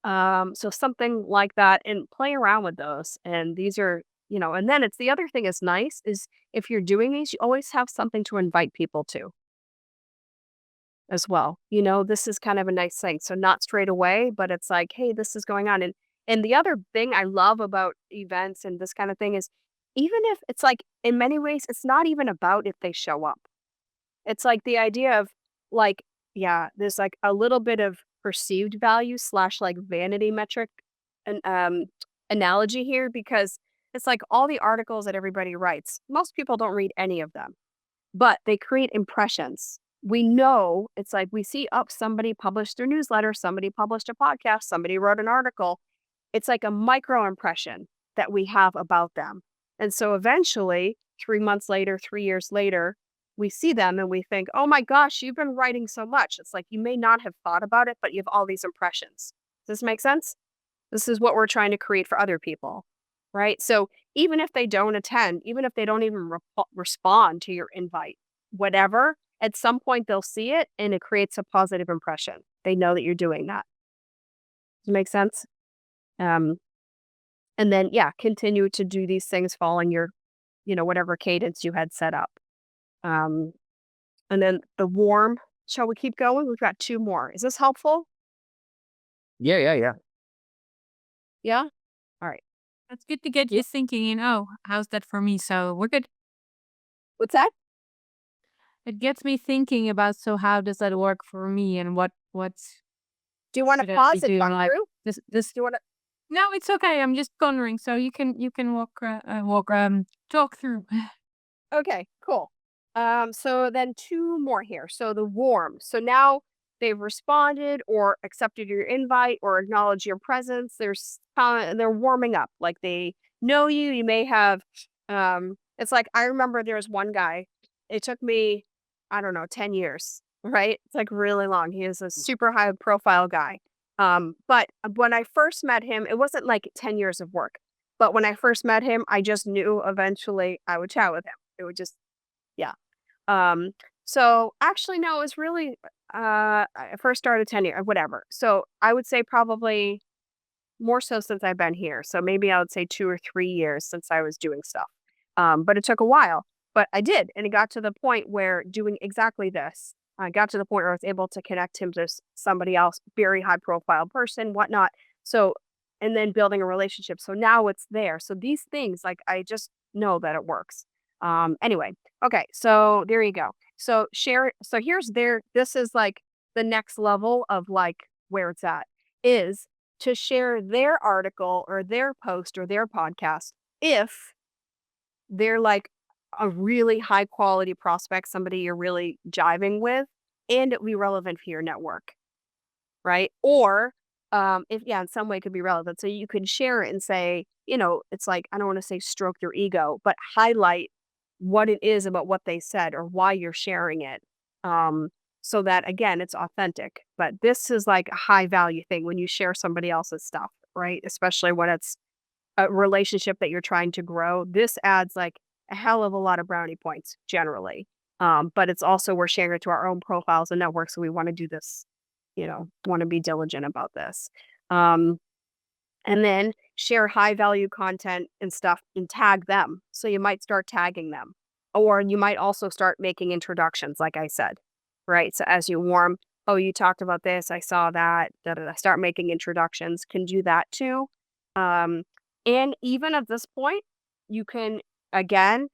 So something like that and play around with those. And these are, and then it's the other thing is nice is if you're doing these, you always have something to invite people to as well. This is kind of a nice thing. So not straight away, but it's like, hey, this is going on. And the other thing I love about events and this kind of thing is even if it's like in many ways, it's not even about if they show up. It's like the idea of like, yeah, there's like a little bit of perceived value slash like vanity metric and analogy here because it's like all the articles that everybody writes, most people don't read any of them, but they create impressions. We know it's like we see up somebody published their newsletter, somebody published a podcast, somebody wrote an article. It's like a micro impression that we have about them. And so eventually, 3 months later, 3 years later, we see them and we think, oh my gosh, you've been writing so much. It's like you may not have thought about it, but you have all these impressions. Does this make sense? This is what we're trying to create for other people, right? So even if they don't attend, even if they don't even respond to your invite, whatever, at some point they'll see it and it creates a positive impression. They know that you're doing that. Does it make sense? Um, and then, yeah, continue to do these things following your, whatever cadence you had set up. Um, and then the warm, shall we keep going? We've got two more. Is this helpful? Yeah. Yeah. Yeah. Yeah? All right. That's good to get you thinking, oh, how's that for me? So we're good. What's that? It gets me thinking about, so how does that work for me and what's Do you want to should I pause be it, doing? Like through? this, Do you want to? no, it's okay. I'm just pondering. So you can talk through. Okay, cool. So then two more here. So the warm. So now they've responded or accepted your invite or acknowledged your presence. They're warming up. Like they know you. You may have it's like I remember there was one guy. It took me, I don't know, 10 years, right? It's like really long. He is a super high profile guy. But when I first met him, it wasn't like 10 years of work. But when I first met him, I just knew eventually I would chat with him. It would just, yeah. Um, so actually, no, it was really, I first started 10 years, whatever. So I would say probably more so since I've been here. So maybe I would say 2 or 3 years since I was doing stuff. But it took a while, but I did. And it got to the point where doing exactly this, I got to the point where I was able to connect him to somebody else, very high profile person, whatnot. So, and then building a relationship. So now it's there. So these things, like, I just know that it works. Anyway, okay. So there you go. So share. So this is like the next level of like where it's at is to share their article or their post or their podcast if they're like a really high quality prospect, somebody you're really jiving with, and it will be relevant for your network, right? Or if yeah, in some way it could be relevant. So you can share it and say, it's like I don't want to say stroke your ego, but highlight what it is about what they said or why you're sharing it. Um, so that again, it's authentic. But this is like a high value thing when you share somebody else's stuff, right? Especially when it's a relationship that you're trying to grow. This adds like a hell of a lot of brownie points generally. But it's also we're sharing it to our own profiles and networks. So we want to do this, want to be diligent about this. Um, and then share high value content and stuff and tag them. So you might start tagging them, or you might also start making introductions, like I said, right? So as you warm, oh, you talked about this, I saw that, da, da, da, start making introductions, can do that too. Um, and even at this point, you can again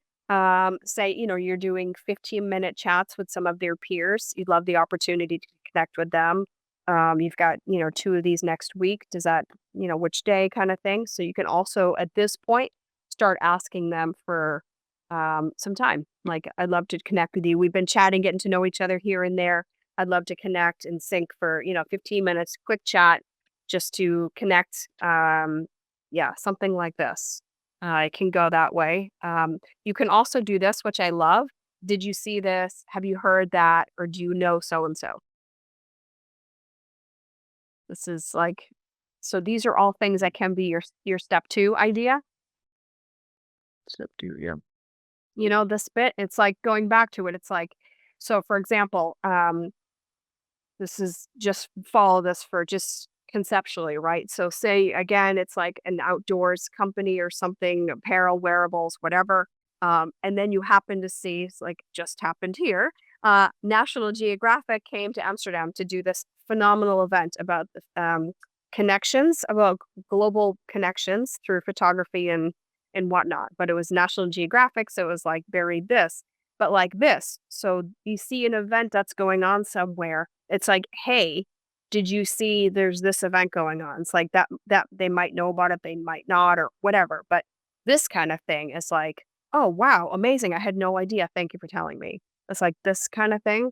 say, you're doing 15-minute chats with some of their peers. You'd love the opportunity to connect with them. You've got, two of these next week. Does that, which day kind of thing? So you can also, at this point, start asking them for some time. Like, I'd love to connect with you. We've been chatting, getting to know each other here and there. I'd love to connect and sync for, 15 minutes, quick chat, just to connect. Yeah, something like this. It can go that way. You can also do this, which I love. Did you see this? Have you heard that? Or do you know so and so? This is like, so these are all things that can be your step 2 idea. Step two. Yeah. This bit, it's like going back to it. It's like, so for example, this is just follow this for just conceptually, right? So say again, it's like an outdoors company or something, apparel, wearables, whatever. And then you happen to see, it's like just happened here. National Geographic came to Amsterdam to do this phenomenal event about connections, about global connections through photography and whatnot. But it was National Geographic, so it was like very this, but like this. So you see an event that's going on somewhere. It's like, hey, did you see there's this event going on? It's like that they might know about it, they might not, or whatever. But this kind of thing is like, oh wow, amazing. I had no idea. Thank you for telling me. It's like this kind of thing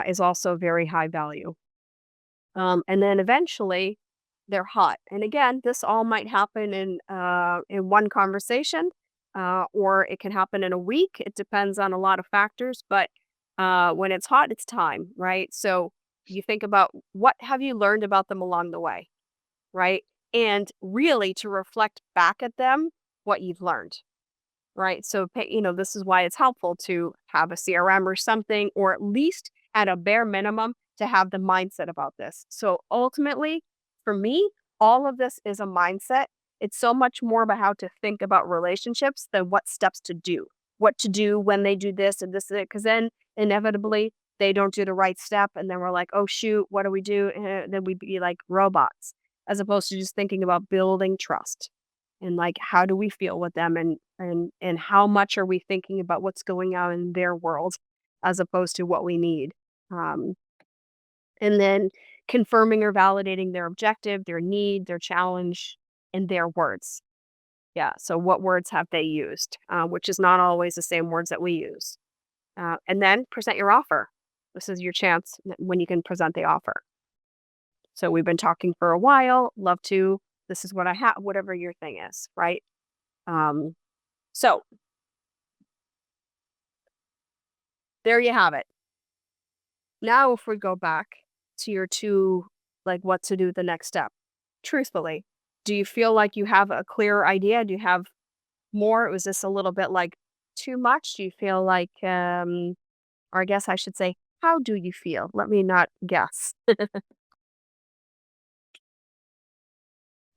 is also very high value. And then eventually they're hot. And again, this all might happen in one conversation, or it can happen in a week. It depends on a lot of factors, but when it's hot, it's time, right? So you think about what have you learned about them along the way, right? And really to reflect back at them what you've learned, right? So, this is why it's helpful to have a CRM or something, or at least at a bare minimum to have the mindset about this. So ultimately, for me, all of this is a mindset. It's so much more about how to think about relationships than what steps to do, what to do when they do this and this, because then inevitably they don't do the right step. And then we're like, oh, shoot, what do we do? And then we'd be like robots, as opposed to just thinking about building trust and like how do we feel with them and how much are we thinking about what's going on in their world as opposed to what we need. um, and then confirming or validating their objective, their need, their challenge, and their words. Yeah, so what words have they used, which is not always the same words that we use. And then present your offer, This is your chance when you can present the offer. So we've been talking for a while. Love to. This is what I have. Whatever your thing is, right? So there you have it. Now, if we go back to your two, like what to do the next step, truthfully, do you feel like you have a clearer idea? Do you have more? Was this a little bit like too much? Do you feel like, or I guess I should say, how do you feel? Let me not guess.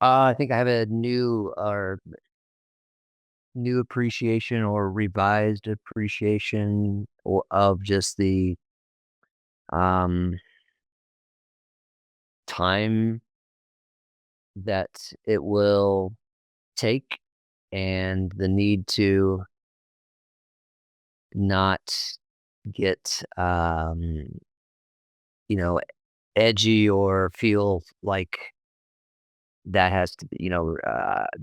I think I have a new appreciation or revised appreciation of just the time that it will take and the need to not get edgy or feel like that has to be,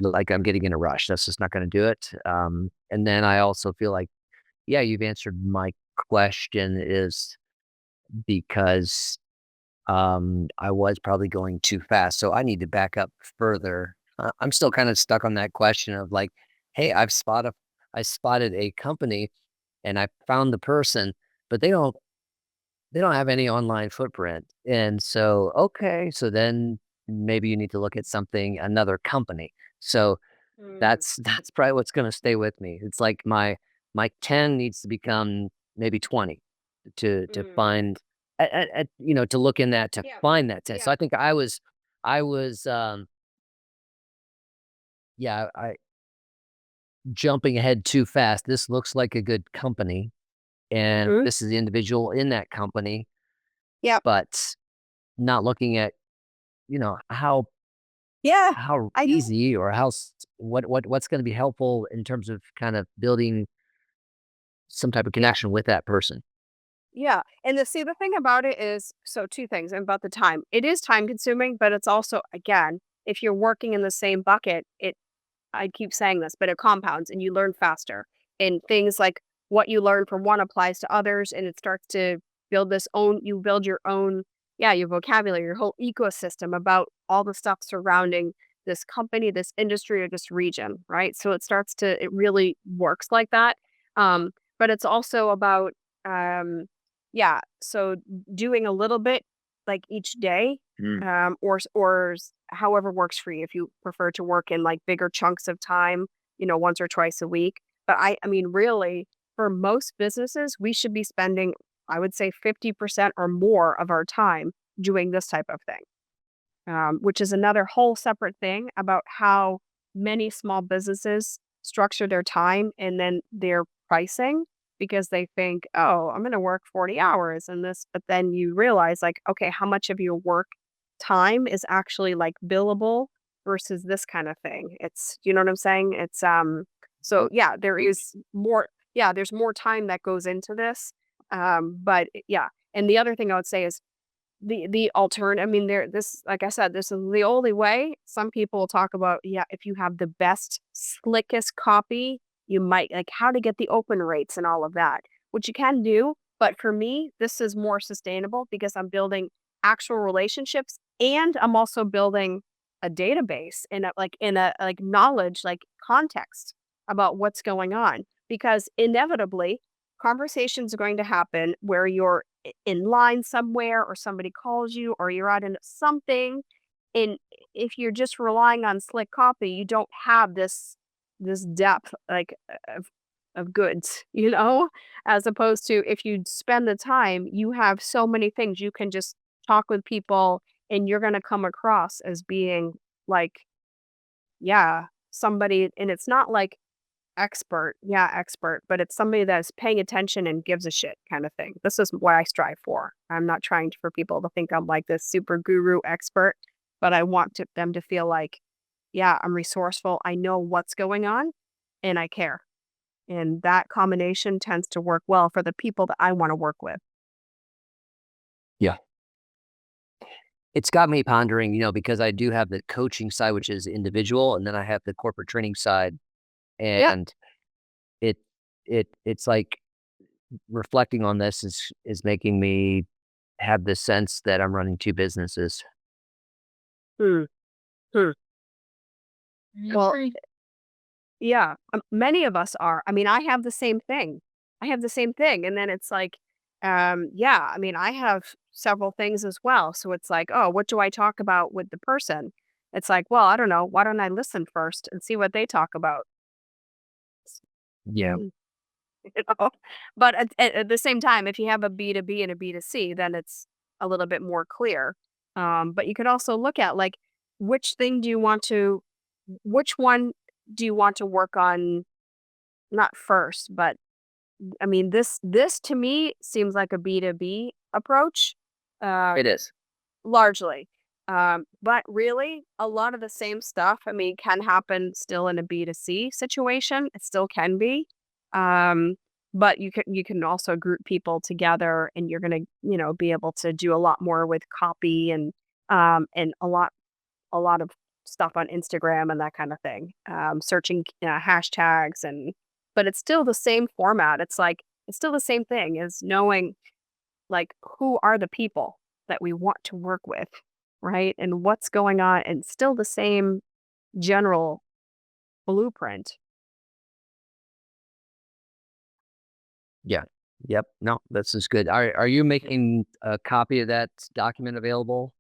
like I'm getting in a rush. That's just not going to do it. And then I also feel like, yeah, you've answered my question is because I was probably going too fast. So I need to back up further. I'm still kind of stuck on that question of like, hey, I spotted a company and I found the person, but they don't have any online footprint. And so, okay, so then maybe you need to look at another company. So Mm, that's probably what's gonna stay with me. It's like my 10 needs to become maybe 20 to mm. find to look in that to Yeah, find that 10. So yeah. I think I was yeah, I jumping ahead too fast. This looks like a good company and Hmm. this is the individual in that company, Yep. but not looking at, how Yeah. how I know. easy or what's gonna be helpful in terms of kind of building some type of Yeah. connection with that person. Yeah. And the thing about it is, so two things about the time. It is time consuming, but it's also, again, if you're working in the same bucket, I keep saying this, but it compounds and you learn faster. And things like what you learn from one applies to others and it starts to you build your own, yeah, your vocabulary, your whole ecosystem about all the stuff surrounding this company, this industry, or this region, right? So it really works like that. But it's also about, yeah, so doing a little bit like each day, Mm. however works for you. If you prefer to work in like bigger chunks of time, once or twice a week. But I mean, really, for most businesses, we should be spending, I would say, 50% or more of our time doing this type of thing, which is another whole separate thing about how many small businesses structure their time and then their pricing because they think, oh, I'm going to work 40 hours and this, but then you realize, like, okay, how much of your work time is actually like billable versus this kind of thing? You know what I'm saying? So yeah, there's more time that goes into this. But yeah. And the other thing I would say is the alternate, I mean, like I said, this is the only way. Some people talk about, yeah, if you have the best, slickest copy, you might like how to get the open rates and all of that, which you can do. But for me, this is more sustainable because I'm building actual relationships and I'm also building a database and in a like knowledge, like context about what's going on. Because inevitably, conversations are going to happen where you're in line somewhere or somebody calls you or you're out in something, and if you're just relying on slick copy you don't have this depth like of goods, as opposed to if you spend the time you have so many things you can just talk with people and you're going to come across as being like, yeah, somebody, and it's not like expert, but it's somebody that's paying attention and gives a shit kind of thing. This is what I strive for. I'm not trying for people to think I'm like this super guru expert, but I want them to feel like, yeah, I'm resourceful. I know what's going on and I care. And that combination tends to work well for the people that I want to work with. Yeah. It's got me pondering, because I do have the coaching side, which is individual, and then I have the corporate training side. Yeah. And it's like reflecting on this is making me have this sense that I'm running 2 businesses. Hmm. Hmm. I Well, agree. yeah, many of us are. I mean, I have the same thing. I have the same thing, and then it's like, yeah, I mean, I have several things as well. So it's like, oh, what do I talk about with the person? It's like, well, I don't know. Why don't I listen first and see what they talk about? Yeah. Mm, you know? But at the same time, if you have a B2B and a B2C, then it's a little bit more clear. But you could also look at like, which thing do you want to, which one do you want to work on? Not first, but I mean, this to me seems like a B2B approach, uh, It is. largely. But really, a lot of the same stuff, I mean, can happen still in a B2C situation. It still can be. Um, but you can also group people together and you're gonna, be able to do a lot more with copy and a lot of stuff on Instagram and that kind of thing. Searching hashtags but it's still the same format. It's like it's still the same thing as knowing like who are the people that we want to work with, right? And what's going on, and still the same general blueprint. Yeah. Yep. No, this is good. Are you making a copy of that document available?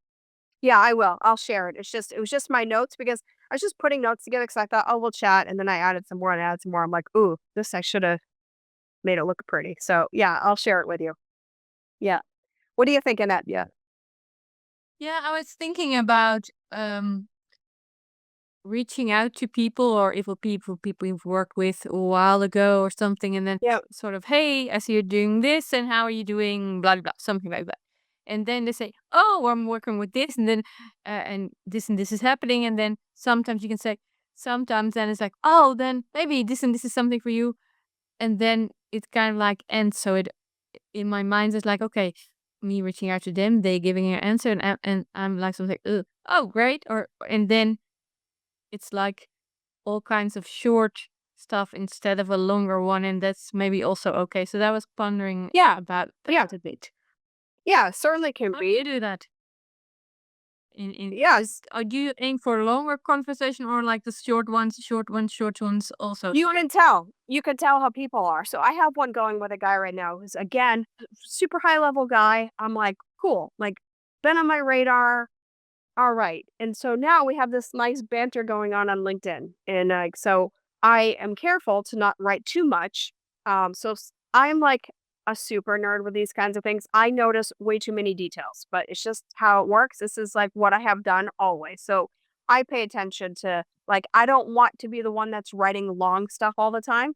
Yeah, I will. I'll share it. It was just my notes because I was just putting notes together because I thought, oh, we'll chat, and then I added some more and added some more. I'm like, ooh, this I should have made it look pretty. So yeah, I'll share it with you. Yeah. What do you think, Annette? Yeah. Yeah, I was thinking about reaching out to people or if people you've worked with a while ago or something, and then Yeah. sort of, hey, I see you're doing this, and how are you doing? Blah blah blah, something like that. And then they say, oh, I'm working with this, and then and this is happening, and then sometimes you can say, sometimes then it's like, oh, then maybe this and this is something for you, and then it kind of like ends. So it in my mind it's like, okay, me reaching out to them, they giving an answer, and I'm like something, "Ugh, oh, great," or and then it's like all kinds of short stuff instead of a longer one, and that's maybe also okay. So that was pondering Yeah. about Yeah. that a bit. Yeah. Certainly can How do be. you do that? In Yeah. just do you aim for a longer conversation or like the short ones also? You can tell how people are. So I have one going with a guy right now who's again super high level guy. I'm like, cool, like been on my radar. All right. And so now we have this nice banter going on LinkedIn. And so I am careful to not write too much. I'm like a super nerd with these kinds of things. I notice way too many details, but it's just how it works. This is like what I have done always. So I pay attention to like I don't want to be the one that's writing long stuff all the time.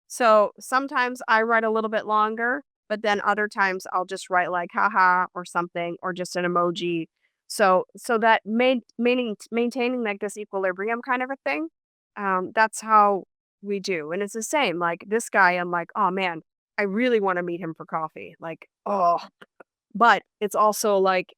So sometimes I write a little bit longer, but then other times I'll just write like haha or something or just an emoji. So that maintaining like this equilibrium kind of a thing. That's how we do. And it's the same. Like this guy, I'm like, oh man, I really want to meet him for coffee. Like, oh, but it's also like,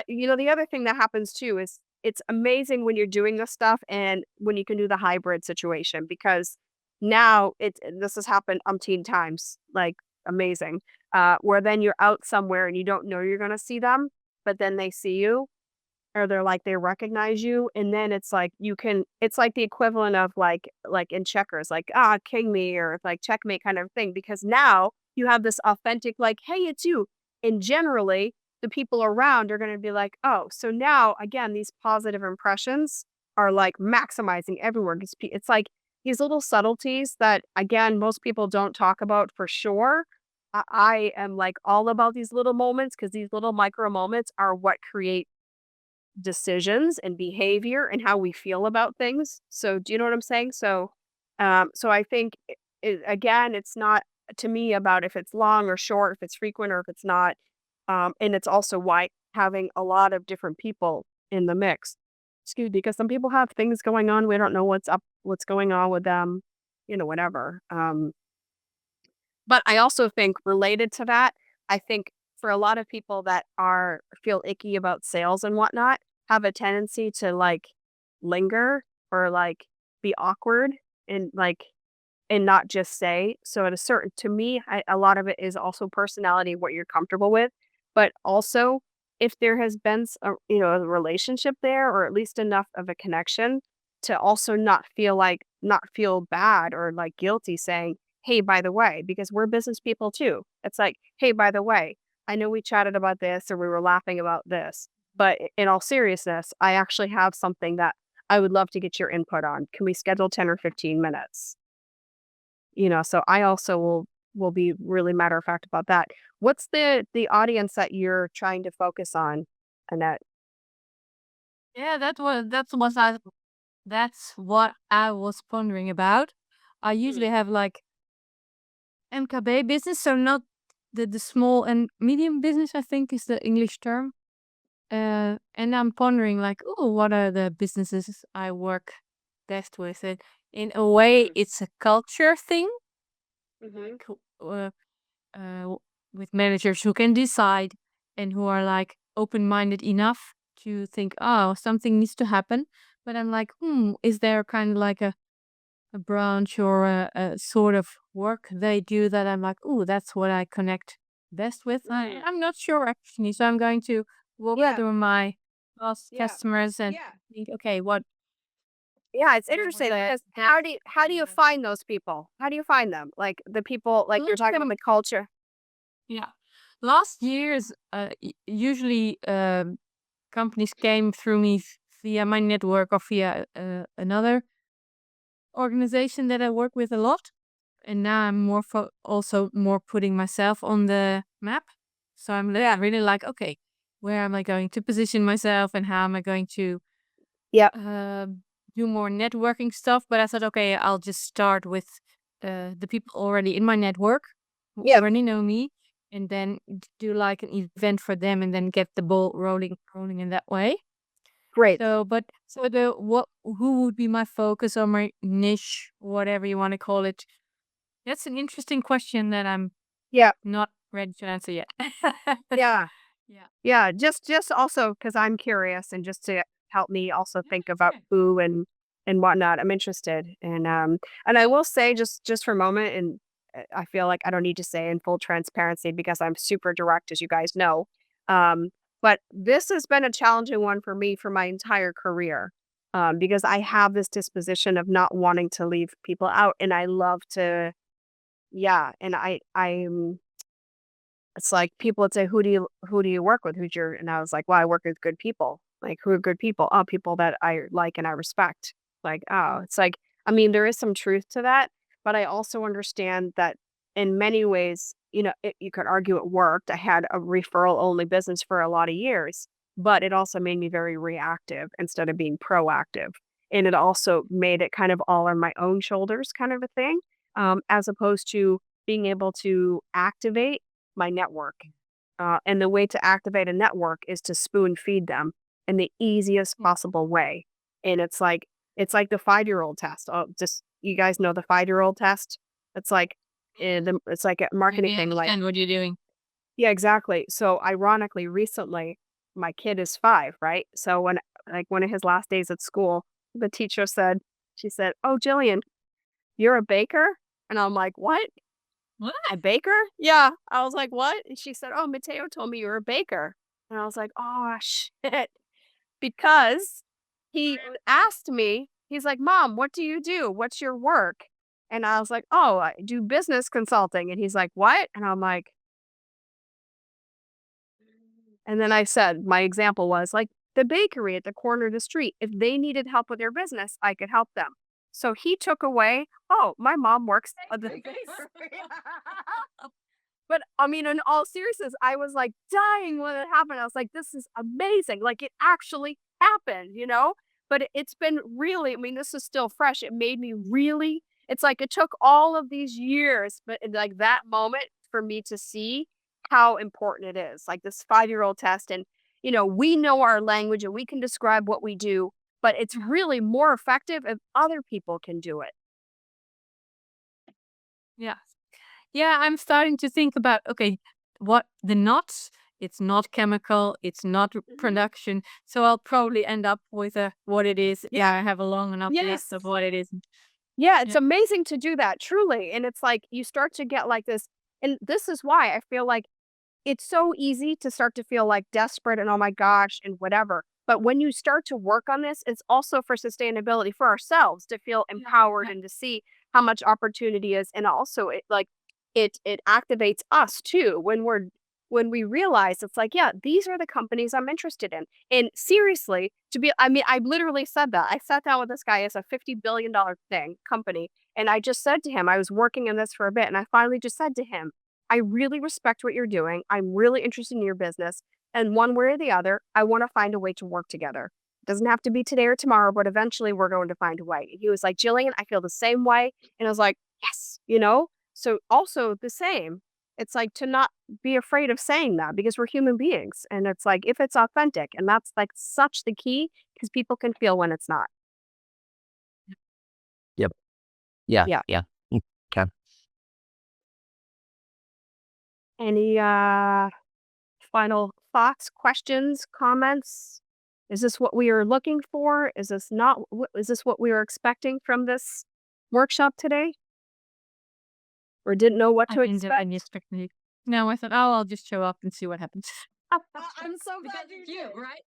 the other thing that happens too is it's amazing when you're doing this stuff and when you can do the hybrid situation because now this has happened umpteen times, like amazing, where then you're out somewhere and you don't know you're gonna see them, but then they see you or they're like they recognize you and then it's like it's like the equivalent of like in checkers, like king me or like checkmate kind of thing because now you have this authentic like, hey, it's you. And generally the people around are going to be like, oh, so now again these positive impressions are like maximizing everywhere because it's like these little subtleties that again most people don't talk about for sure. I am like all about these little moments because these little micro moments are what create decisions and behavior and how we feel about things. So do you know what I'm saying? So I think again, it's not to me about if it's long or short, if it's frequent or if it's not. And it's also why having a lot of different people in the mix. Excuse me, because some people have things going on. We don't know what's going on with them, whatever. But I also think related to that, I think for a lot of people that are feel icky about sales and whatnot, have a tendency to like linger or like be awkward and like and not just say. So at a certain to me, a lot of it is also personality, what you're comfortable with, but also if there has been a relationship there or at least enough of a connection to also not feel bad or like guilty saying, "Hey, by the way," because we're business people too. It's like, "Hey, by the way, I know we chatted about this or we were laughing about this, but in all seriousness, I actually have something that I would love to get your input on. Can we schedule 10 or 15 minutes?" So I also will be really matter of fact about that. What's the audience that you're trying to focus on, Annette? Yeah, that's what I was pondering about. I Mm, usually have like MKB business, so not the small and medium business, I think is the English term. And I'm pondering like, oh, what are the businesses I work best with? And in a way, mm, it's a culture thing mhm. co- uh, with managers who can decide and who are like open-minded enough to think, oh, something needs to happen. But I'm like, is there kind of like a branch or a sort of work they do that I'm like, oh, that's what I connect best with. Mm. I'm not sure actually. So I'm going to walk Yeah, through my past yeah, customers and yeah. think, okay, what Yeah, it's what interesting do I because have? how do you find those people? How do you find them? Like the people like you're Look talking about them, the culture. yeah. Last year's usually companies came through me via my network or via another organization that I work with a lot. And now I'm more also more putting myself on the map. So I'm really like, okay, where am I going to position myself and how am I going to Yep, do more networking stuff? But I thought, okay, I'll just start with the people already in my network who yep, already know me, and then do like an event for them, and then get the ball rolling in that way. great. So the what who would be my focus or my niche, whatever you want to call it? That's an interesting question that I'm Yeah, not ready to answer yet. yeah. Yeah. Yeah, just also because 'cause I'm curious and just to help me also Yeah, think that's about good. who and whatnot, I'm interested, and I will say just for a moment, and I feel like I don't need to say in full transparency because I'm super direct, as you guys know, um, but this has been a challenging one for me for my entire career, because I have this disposition of not wanting to leave people out, and I love to yeah, and I'm it's like people would say, "Who do you work with? Who's your" and I was like, "Well, I work with good people." Like, "Who are good people?" "Oh, people that I like and I respect." Like, oh, it's like I mean, there is some truth to that, but I also understand that in many ways, you could argue it worked. I had a referral only business for a lot of years, but it also made me very reactive instead of being proactive. And it also made it kind of all on my own shoulders kind of a thing, as opposed to being able to activate my network. And the way to activate a network is to spoon feed them in the easiest Mm. possible way. And it's like the 5-year-old test. Oh, just you guys know the 5-year-old test? It's like it's like a marketing Maybe I thing like understand what you're doing. yeah, exactly. So ironically, recently my kid is 5, right? So when like one of his last days at school, the teacher said, she said, "Oh, Jillian, you're a baker?" And I'm like, "What?" What? "A baker?" "Yeah." I was like, "What?" And she said, "Oh, Mateo told me you were a baker." And I was like, "Oh, shit." Because he asked me, he's like, "Mom, what do you do? What's your work?" And I was like, "Oh, I do business consulting." And he's like, "What?" And I'm like, and then I said, my example was like the bakery at the corner of the street. If they needed help with their business, I could help them. So he took away, oh, my mom works at the bakery. But I mean, in all seriousness, I was like dying when it happened. I was like, this is amazing. Like it actually happened. But it's been really, I mean, this is still fresh. It made me really, it's like it took all of these years, but in like that moment for me to see how important it is. Like this 5-year-old test. And, we know our language and we can describe what we do, but it's really more effective if other people can do it. Yeah. Yeah, I'm starting to think about, okay, what the knots, it's not chemical, it's not Mhm. production. So I'll probably end up with what it is. Yeah, Yeah. I have a long enough list Yes. of what it is. Yeah, it's Yeah. amazing to do that, truly. And it's like you start to get like this. And this is why I feel like it's so easy to start to feel like desperate and oh my gosh and whatever. But when you start to work on this, it's also for sustainability for ourselves to feel empowered Yeah. and to see how much opportunity is. And also it activates us too when we realize it's like, yeah, these are the companies I'm interested in. And seriously, I mean, I literally said that. I sat down with this guy as a $50 billion company. And I just said to him, I was working in this for a bit. And I finally just said to him, I really respect what you're doing. I'm really interested in your business. And one way or the other, I want to find a way to work together. It doesn't have to be today or tomorrow, but eventually we're going to find a way. And he was like, Jillian, I feel the same way. And I was like, yes, So also the same. It's like to not be afraid of saying that because we're human beings. And it's like if it's authentic, and that's like such the key because people can feel when it's not. Yep. Yeah. Yeah. Yeah. Okay. Any final thoughts, questions, comments? Is this what we are looking for? Is this not is this what we were expecting from this workshop today? Or didn't know what I to didn't have any expect? expectation. No, I thought, oh, I'll just show up and see what happens. I'm so glad Because it's you, right?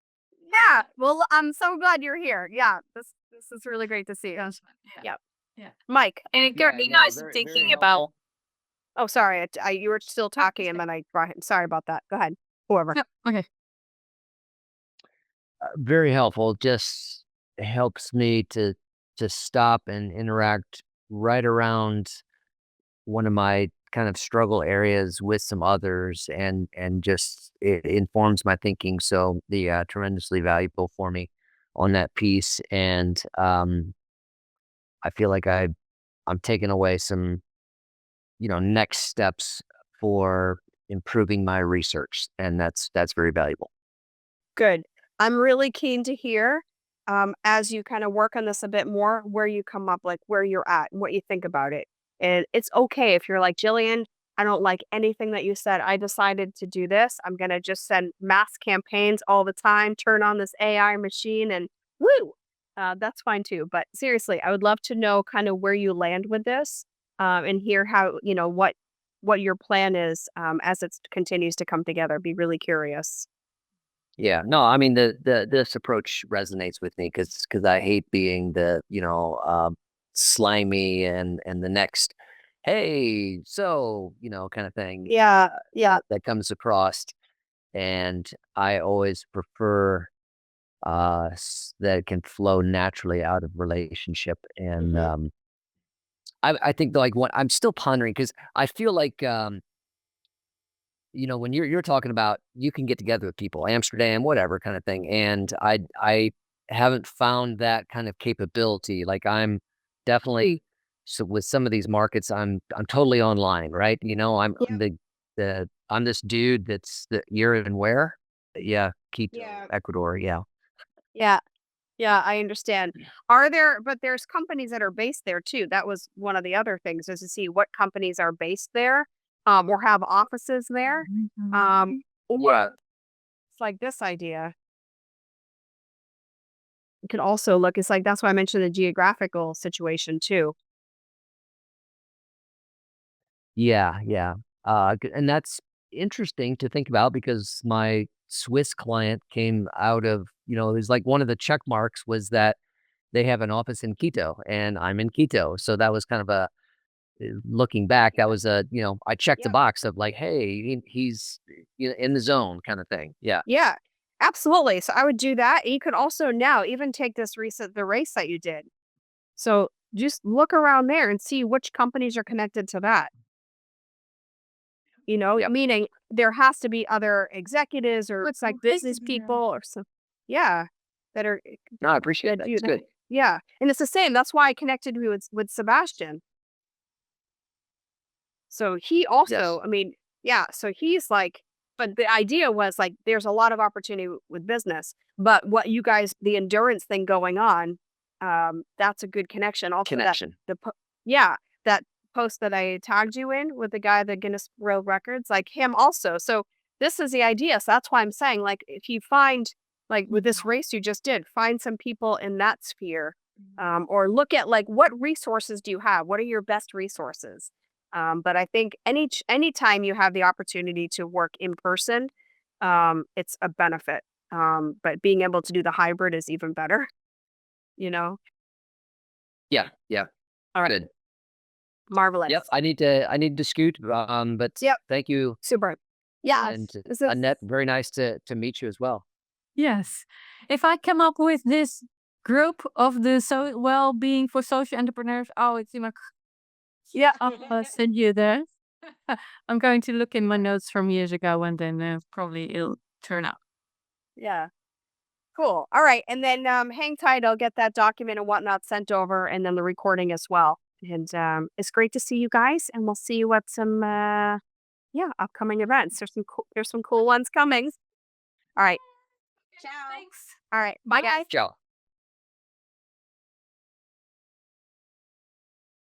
Yeah. Well, I'm so glad you're here. Yeah. This is really great to see. That's fun. Yeah. Yep. Yeah. Mike. And it got me No, nice very, very thinking about. helpful. Oh, sorry. You were still talking and then I brought him. Sorry about that. Go ahead. Whoever. Yep. Okay. Very helpful. Just helps me to stop and interact right around one of my kind of struggle areas with some others, and just it informs my thinking. So tremendously valuable for me on that piece. And I feel like I'm taking away some next steps for improving my research, and that's very valuable. Good. I'm really keen to hear, as you kind of work on this a bit more, where you come up, like where you're at and what you think about it. And it's okay if you're like, Jillian, I don't like anything that you said. I decided to do this. I'm going to just send mass campaigns all the time, turn on this AI machine and woo. That's fine too. But seriously, I would love to know kind of where you land with this and hear how, what your plan is as it continues to come together. Be really curious. Yeah, no, I mean this approach resonates with me because I hate being the slimy and the next, hey, so kind of thing Yeah, yeah. that comes across, and I always prefer that it can flow naturally out of relationship. And Mhm. I think like what I'm still pondering because I feel like when you're talking about you can get together with people, Amsterdam, whatever kind of thing, and I haven't found that kind of capability. Like I'm definitely so with some of these markets, I'm totally online, right? I'm Yep. I'm this dude that's you're in where? Yeah, Quito, Yeah. Ecuador. Yeah, Yeah. Yeah, I understand. Are there but there's companies that are based there too. That was one of the other things is to see what companies are based there, or have offices there. Or it's like this idea. You could also look, it's like that's why I mentioned the geographical situation too. yeah, yeah. And that's interesting to think about because my Swiss client came out of it was like one of the check marks was that they have an office in Quito, and I'm in Quito. So that was kind of looking back, that was I checked the Yeah. box of like, hey, he's in the zone kind of thing. Yeah. Yeah. Absolutely. So I would do that. And you could also now even take the race that you did. So just look around there and see which companies are connected to that. Yep. Meaning there has to be other executives or it's like business people or some, yeah, that are No, I appreciate that that. do It's that. good. Yeah, and it's the same. That's why I connected you with Sebastian. So he Yes. also, I mean, yeah. So he's like, but the idea was like, there's a lot of opportunity with business, but what you guys, the endurance thing going on, that's a good connection. Also, Connection. yeah, that post that I tagged you in with the guy, the Guinness World Records, like him also. So this is the idea. So that's why I'm saying, like, if you find, like, with this race you just did, find some people in that sphere or look at like what resources do you have? What are your best resources? But I think anytime you have the opportunity to work in person, it's a benefit. But being able to do the hybrid is even better. You know. Yeah, yeah. All right. Good. Marvelous. Yep. I need to scoot. But Yep. thank you. Super. Yeah. And This is Annette, very nice to meet you as well. Yes. If I come up with this group of the well-being for social entrepreneurs, oh, it's in my. yeah. I'll send you there. I'm going to look in my notes from years ago, and then probably it'll turn out. Yeah. Cool. All right. And then hang tight. I'll get that document and whatnot sent over and then the recording as well. And it's great to see you guys. And we'll see you at some upcoming events. There's some cool ones coming. All right. Ciao. Thanks. All right. Bye guys. Ciao.